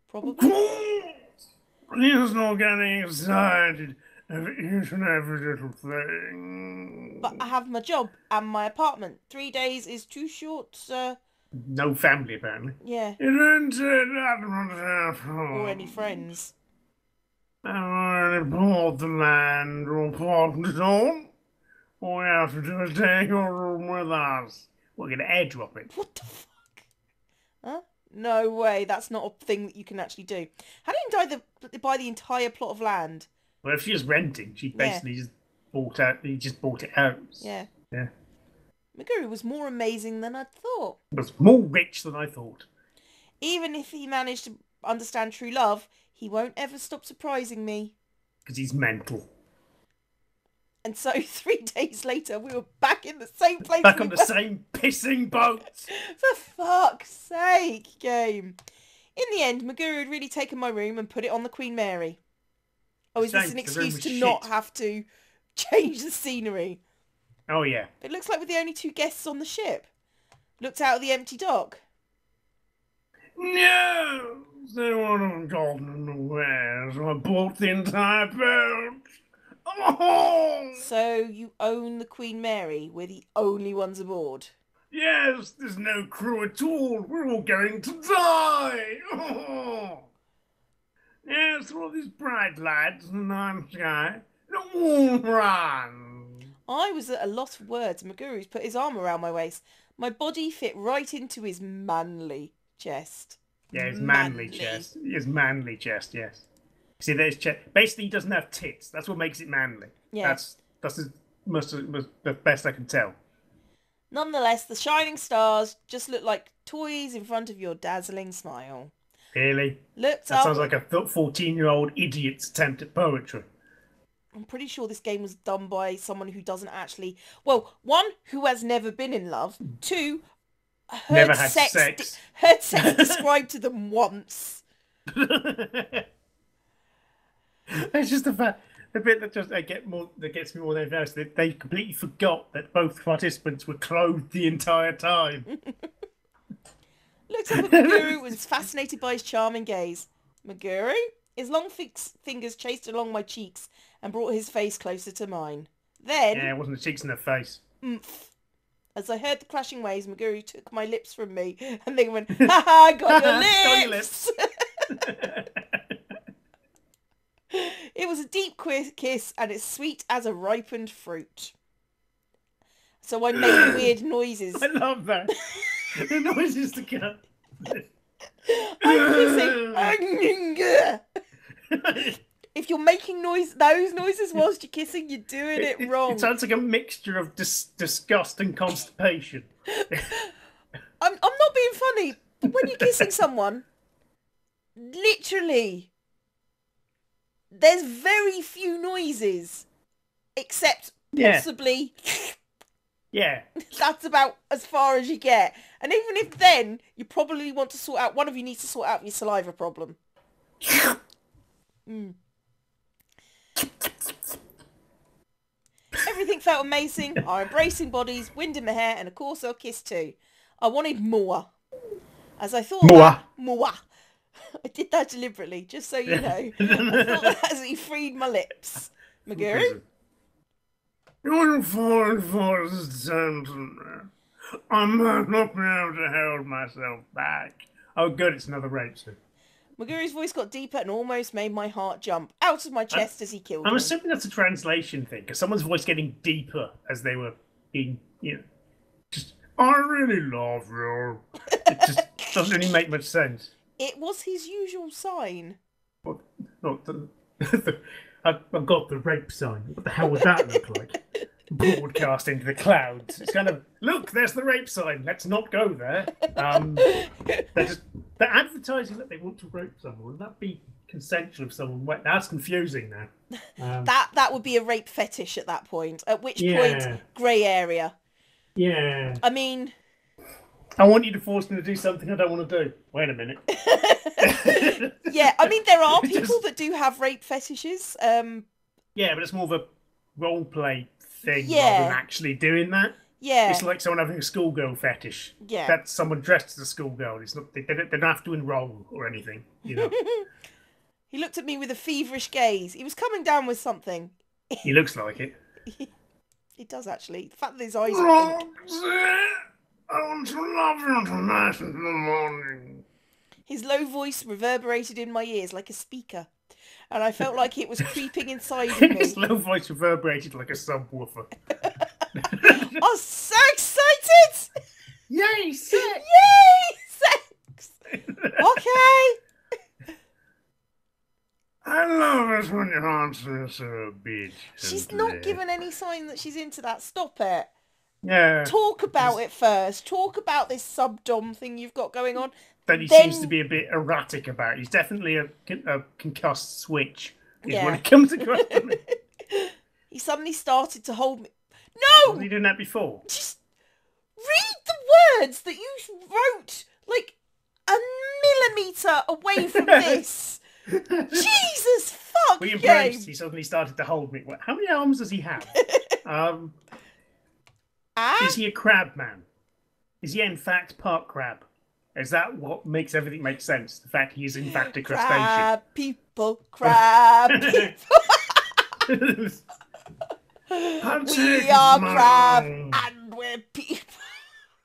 Probably? He's not getting excited over each and every little But I thing. have my job and my apartment. 3 days is too short, sir. No family, apparently. Yeah. You didn't say that much at Or any home. friends. I've already bought the land or apartment it on. All we have to do is take your room with us. We're going to airdrop it. What the fuck? Huh? No way, that's not a thing that you can actually do. How do you buy the entire plot of land? Well, if she was renting, she Yeah. basically just bought out. He just bought it out. Yeah. Yeah. Meguru was more amazing than I'd thought. It was more rich than I thought. Even if he managed to understand true love, he won't ever stop surprising me. Because he's mental. And so 3 days later, we were back in the same place. Back on the same pissing boat. For fuck's sake, game. In the end, Maguru had really taken my room and put it on the Queen Mary. Oh, is this an Thanks, the room excuse was to not shit. have to change the scenery? Oh, yeah. It looks like we're the only 2 guests on the ship. Looked out at the empty dock. No! They would have gotten away, so I bought the entire boat. Oh, So you own the Queen Mary. We're the only ones aboard. yes, there's no crew at all. We're all going to die. Oh. Yes, all these bright lights in the night sky. All run. I was at a loss for words. Maguru's put his arm around my waist. My body fit right into his manly chest. Yeah, his manly Manly. chest. His manly chest, yes. See, there's chest. Basically, he doesn't have tits. That's what makes it manly. Yeah. That's as the best I can tell. Nonetheless, the shining stars just look like toys in front of your dazzling smile. Really? Looked That sounds up. like a 14-year-old idiot's attempt at poetry. I'm pretty sure this game was done by someone who doesn't actually... Well, one, who has never been in love. Two, Never had sex. heard sex described to them once. It's just the bit that just that gets me more than embarrassed. They completely forgot that both participants were clothed the entire time. Looked up at Maguru and was fascinated by his charming gaze. Maguru? His long fingers chased along my cheeks and brought his face closer to mine. Then... Yeah, it wasn't the cheeks in the face. As I heard the clashing waves, Maguru took my lips from me and then went, "Ha ha, got your lips!" Got your lips. It was a deep kiss and it's sweet as a ripened fruit. So I made weird noises. I love that. The noises to come. I'm kissing. If you're making those noises whilst you're kissing, you're doing it wrong. It sounds like a mixture of disgust and constipation. I'm not being funny, but when you're kissing someone, literally, there's very few noises, except possibly... Yeah. That's about as far as you get. And even if then, you probably want to sort out... One of you needs to sort out your saliva problem. Everything felt amazing. Our embracing bodies, wind in my hair, and of course our kiss too. I wanted more. As I thought more. I did that deliberately, just so you know. I thought as he freed my lips. Maguru? You're falling for the gentleman. I might not be able to hold myself back. Oh, good, it's another rape scene. Maguru's voice got deeper and almost made my heart jump out of my chest as he killed me. I'm assuming that's a translation thing, because someone's voice getting deeper as they were being, just, I really love you. It just doesn't really make much sense. It was his usual sign. I've got the rape sign. What the hell would that look like? Broadcast into the clouds. It's kind of, look, there's the rape sign. Let's not go there. They're advertising that they want to rape someone. Would that be consensual if someone went? That's confusing now. That would be a rape fetish at that point. At which point, grey area. Yeah. I mean... I want you to force me to do something I don't want to do. Wait a minute. Yeah, I mean, there are people that do have rape fetishes. Yeah, but it's more of a role play thing rather than actually doing that. Yeah. It's like someone having a schoolgirl fetish. Yeah. That's someone dressed as a schoolgirl. It's not. They don't have to enroll or anything. You know. He looked at me with a feverish gaze. He was coming down with something. He looks like it. He does actually. The fact that his eyes are pink. I want to love you tonight in the morning. His low voice reverberated in my ears like a speaker, and I felt like it was creeping inside of me. His low voice reverberated like a subwoofer. I was so excited! Yay, sex! Yay, sex! Okay. I love it when your answer is a bitch. She's not given any sign that she's into that. Stop it. Yeah. Talk about it first. Talk about this sub-dom thing you've got going on. That he seems to be a bit erratic about. He's definitely a concussed switch. When it comes to grabbing. He suddenly started to hold me. No! Was he doing that before? Just read the words that you wrote like a millimetre away from this. Jesus fuck! We embraced. He suddenly started to hold me. How many arms does he have? Is he a crab man? Is he in fact part crab? Is that what makes everything make sense? The fact he is in fact a crustacean. Crab people, crab people. I'll We take it are crab tomorrow. and we're people.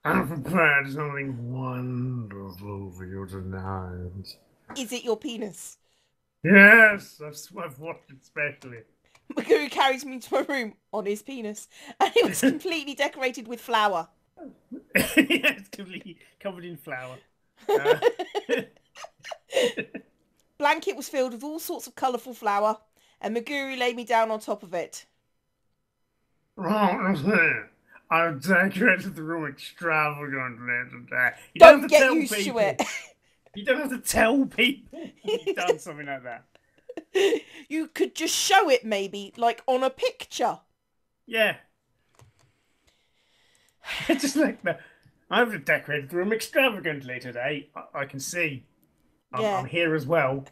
I've prepared something wonderful for you tonight. Is it your penis? Yes, I've watched it specially. Magoo carries me to my room on his penis, and it was completely decorated with flour. It's completely covered in flour. Uh, Blanket was filled with all sorts of colourful flour, and Maguru laid me down on top of it. right, I've decorated the room extravagantly today. You don't Don't have to get tell used to it. people. You don't have to tell people you've done something like that. You could just show it maybe, like on a picture. Yeah. It's just like that. I've decorated the room extravagantly today. I can see. I'm Yeah. here as well.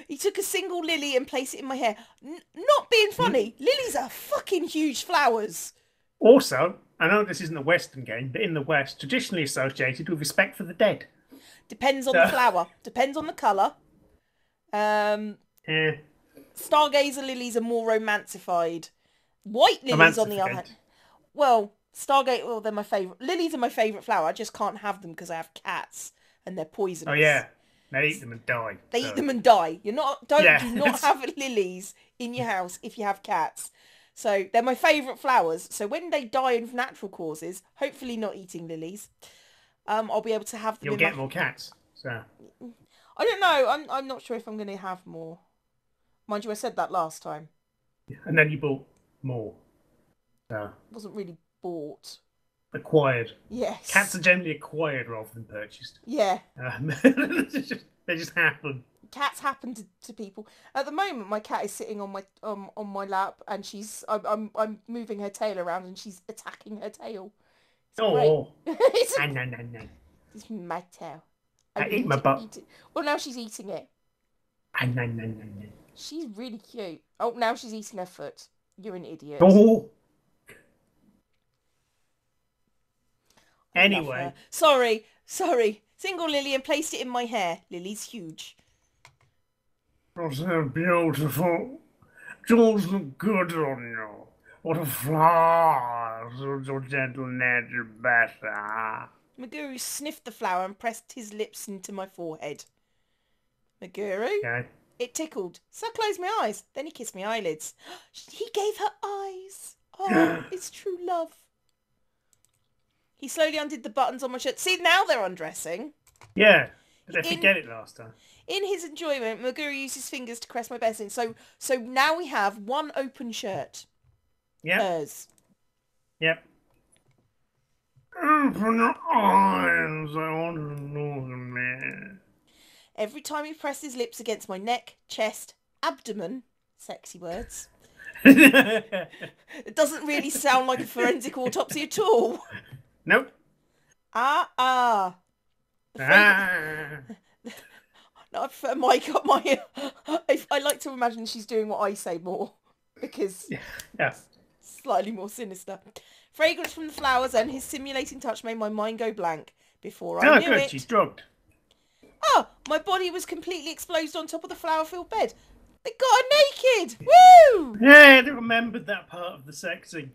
He took a single lily and placed it in my hair. Not being funny, lilies are fucking huge flowers. Also, I know this isn't a Western game, but in the West, traditionally associated with respect for the dead. Depends on the So, flower. Depends on the colour. yeah, Stargazer lilies are more romancified. White lilies, on the other hand. romancificate. Well, Stargate, well, they're my favourite. Lilies are my favourite flower. I just can't have them because I have cats and they're Oh poisonous. yeah, they eat them and die. They eat So. them and die. You're not don't Yeah, do not have lilies in your house if you have cats. So they're my favourite flowers. So when they die of natural causes, hopefully not eating lilies, I'll be able to have them you'll in my. get more cats. So, I don't know. I'm not sure if I'm going to have more. Mind you, I said that last time. and then you bought more. So, Wasn't really bought. acquired. Cats Yes. are generally acquired rather than purchased. Yeah. They just happen. Cats happen to people. At the moment, my cat is sitting on my lap, and I'm moving her tail around, and she's attacking her tail. It's great. Oh, it's, no, no, no, no. it's my tail. I I'm eat going my to butt. eat it. Well, now she's eating it. No, no, no, no. She's really cute. Oh, now she's eating her foot. You're an idiot. Oh, I love anyway. her. Sorry. Single lily and placed it in my hair. Lily's huge. Oh, so beautiful. Jewels look good on you. What a flower. So gentle nature better. Maguru sniffed the flower and pressed his lips into my forehead. Maguru? Okay. It tickled, so I closed my eyes. Then he kissed my eyelids. He gave her eyes. Oh, it's true love. He slowly undid the buttons on my shirt. See, now they're undressing. Yeah. Did I forget it last time? In his enjoyment, Maguru used his fingers to caress my bedding. So now we have one open shirt. Yep. Hers. Yep. Open your eyes. I want to know the man. Every time he pressed his lips against my neck, chest, abdomen, sexy words. It doesn't really sound like a forensic autopsy at all. Nope. The No, I prefer my. I like to imagine she's doing what I say more because Yeah. it's slightly more sinister. Fragrance from the flowers and his simulating touch made my mind go blank. Before I knew good. it, She's drugged. my body was completely exposed on top of the flower-filled bed. They got her naked. Woo! Yeah, they remembered that part of the sexing.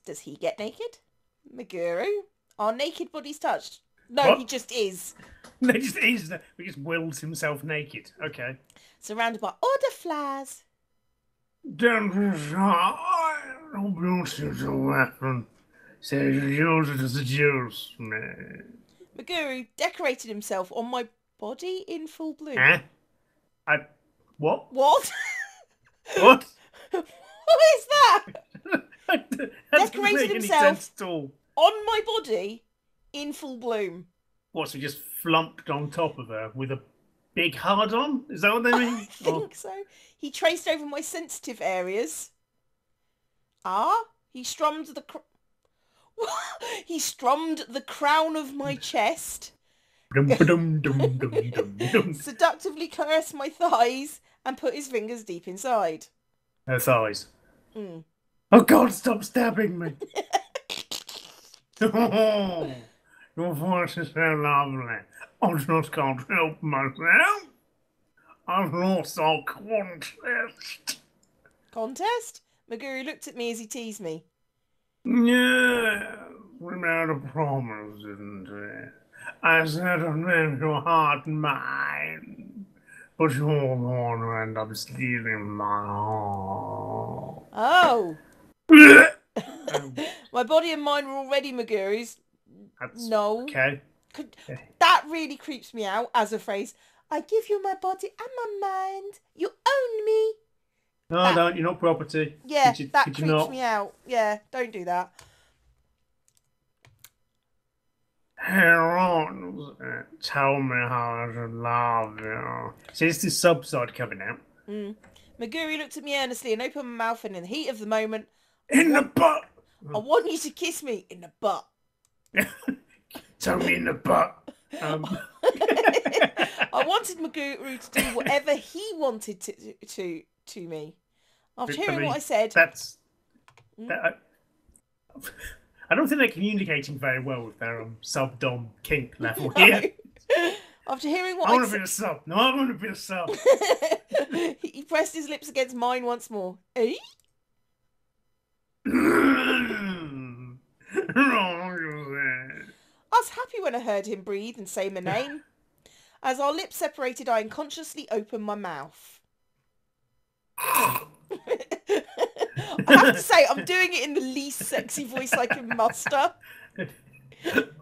Does he get naked? Maguru? Our naked bodies touched. No, What? he just is. They just is. He just wills himself naked. Okay. Surrounded by other flowers. Don't use it as a weapon. So you use it as a juice, man. Maguru decorated himself on my body in full bloom. Huh? What? What? What? What is that? That doesn't Decorated make any himself. sense at all. On my body in full bloom. What, so he just flumped on top of her with a big hard on? Is that what they mean? I think so. He traced over my sensitive areas. He strummed the he strummed the crown of my chest. Seductively caressed my thighs and put his fingers deep inside. Her thighs. Oh God, stop stabbing me. Your voice is so lovely. I just can't help myself. I've lost our contest. Contest? Maguri looked at me as he teased me. Yeah, we made a promise, didn't we? I said I'd make your heart mine, but you're the one who ended up stealing my heart. Oh. Um, My body and mind were already Maguri's. that's No. okay. Could, Okay. that really creeps me out as a phrase. I give you my body and my mind. You own me. No, That, don't. You're not property. yeah, that Could you creeps not? me out. Yeah, don't do that. Heroes, tell me how I should love you. See, it's the sub side coming out. Mm. Maguri looked at me earnestly and opened my mouth, and in the heat of the moment, I In the want, butt. I want you to kiss me in the butt. Tell me in the butt. I wanted Maguru to do whatever he wanted to me. After I hearing what mean, I said, that's. That, I don't think they're communicating very well with their sub dom kink level here. After hearing what I I want to said, be a sub. No, I want to be a sub. he pressed his lips against mine once more. Eh? Wrong, I was happy when I heard him breathe and say my name. As our lips separated, I unconsciously opened my mouth. I have to say, I'm doing it in the least sexy voice I can muster.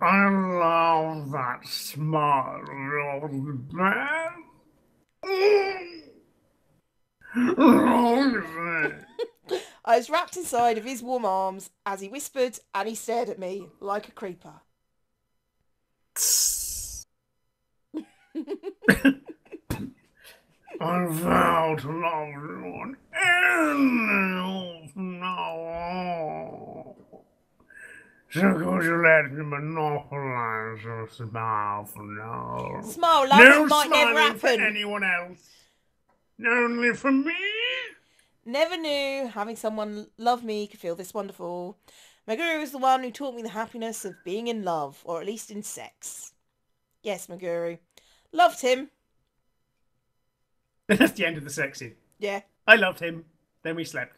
I love that smile of yours, man. I was wrapped inside of his warm arms as he whispered and he stared at me like a creeper. I vow to love you on any from now on. So could you let me monopolize your smile for now? Smile, love, No it might never smiling for happen. anyone else. Only for me. Never knew having someone love me could feel this wonderful. My guru was the one who taught me the happiness of being in love, or at least in sex. Yes, my guru. Loved him. That's the end of the sex scene. Yeah. I loved him. Then we slept.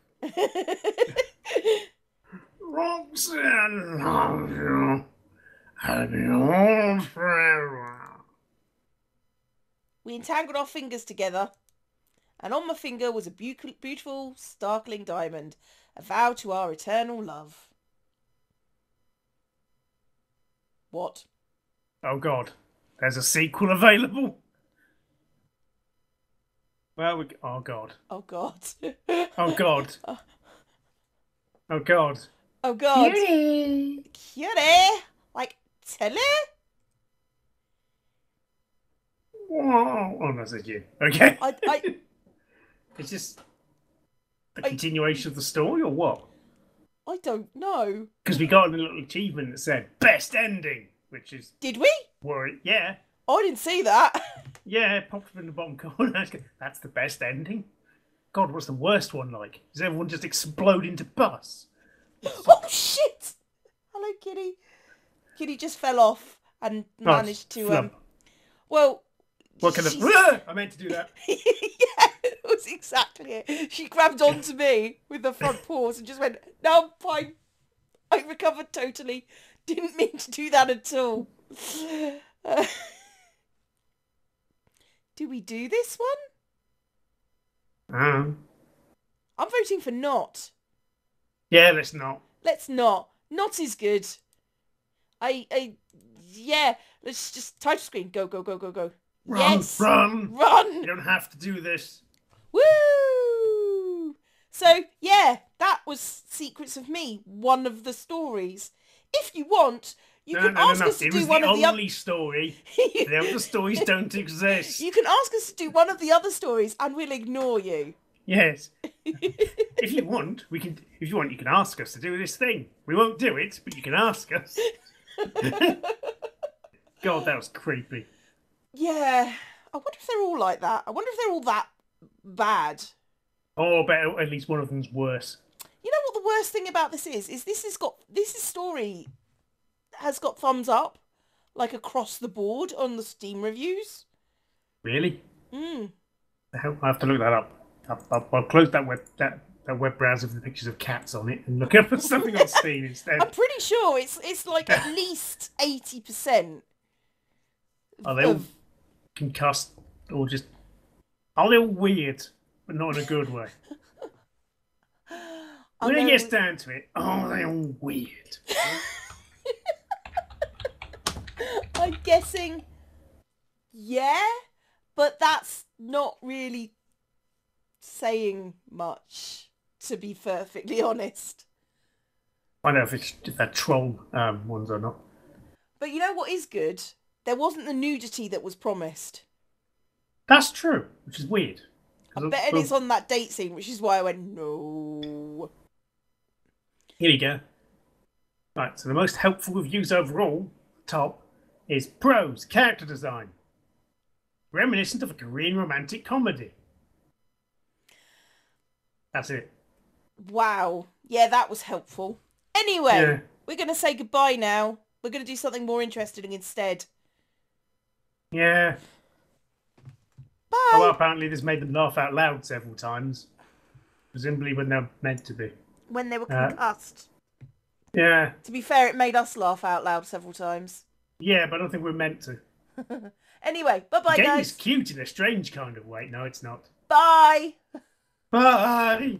Roxanne loves you. I'll be yours forever. We entangled our fingers together, and on my finger was a beautiful, sparkling diamond, a vow to our eternal love. What? Oh God, there's a sequel available. Well, oh God. Oh God. Oh God. Oh God. Oh God. Cutie. Cutie? Like Tilly? Whoa. Oh, no, that's you. Okay. I It's just a continuation of the story, or what? I don't know. Because we got a little achievement that said best ending, which is Did we? worry. Yeah. I didn't see that. Yeah, it popped up in the bottom corner. That's the best ending. God, what's the worst one like? Does everyone just explode into pus? Oh shit! Hello, Kitty. Kitty just fell off and managed to flump. Well, What kind of? she's- I meant to do that. yeah, it was exactly it. She grabbed onto me with her front paws and just went, "No, I'm fine. I recovered totally. Didn't mean to do that at all." Do we do this one? I'm voting for not. Yeah, let's not. Let's not. Not is good. Yeah. Let's just title screen. Go, go, go, go, go. Run, Yes. run. Run. You don't have to do this. Woo! So, yeah, that was Secrets of Me, one of the stories. If you want, you can ask us to do one of the only story. The other stories don't exist. You can ask us to do one of the other stories and we'll ignore you. Yes. If you want, we can. If you want, you can ask us to do this thing. We won't do it, but you can ask us. God, that was creepy. Yeah. I wonder if they're all like that. I wonder if they're all that bad. Oh, but at least one of them's worse. You know what the worst thing about this is? This story has got thumbs up, like across the board on the Steam reviews. Really? I have to look that up. I'll close that web browser with the pictures of cats on it and look up for something on Steam I'm instead. pretty sure it's like at least 80% Are they all of. concussed or just are they all weird, but not in a good way? I When it gets know. down to it, are they all weird? I'm guessing, yeah, but that's not really saying much, to be perfectly honest. I don't know if they're troll ones or not. But you know what is good? There wasn't the nudity that was promised. That's true, which is weird. I 'Cause bet it's on that date scene, which is why I went, no. here we go. Right, so the most helpful reviews overall, top, is pros, character design. Reminiscent of a Korean romantic comedy. That's it. Wow. Yeah, that was helpful. Anyway, Yeah. we're going to say goodbye now. We're going to do something more interesting instead. Yeah. Oh, well, Bye. apparently this made them laugh out loud several times. Presumably when they're meant to be. When they were Uh, concussed. yeah. To be fair, it made us laugh out loud several times. Yeah, but I don't think we're meant to. Anyway, bye The bye, game is guys. cute in a strange kind of way. No, it's not. Bye. Bye!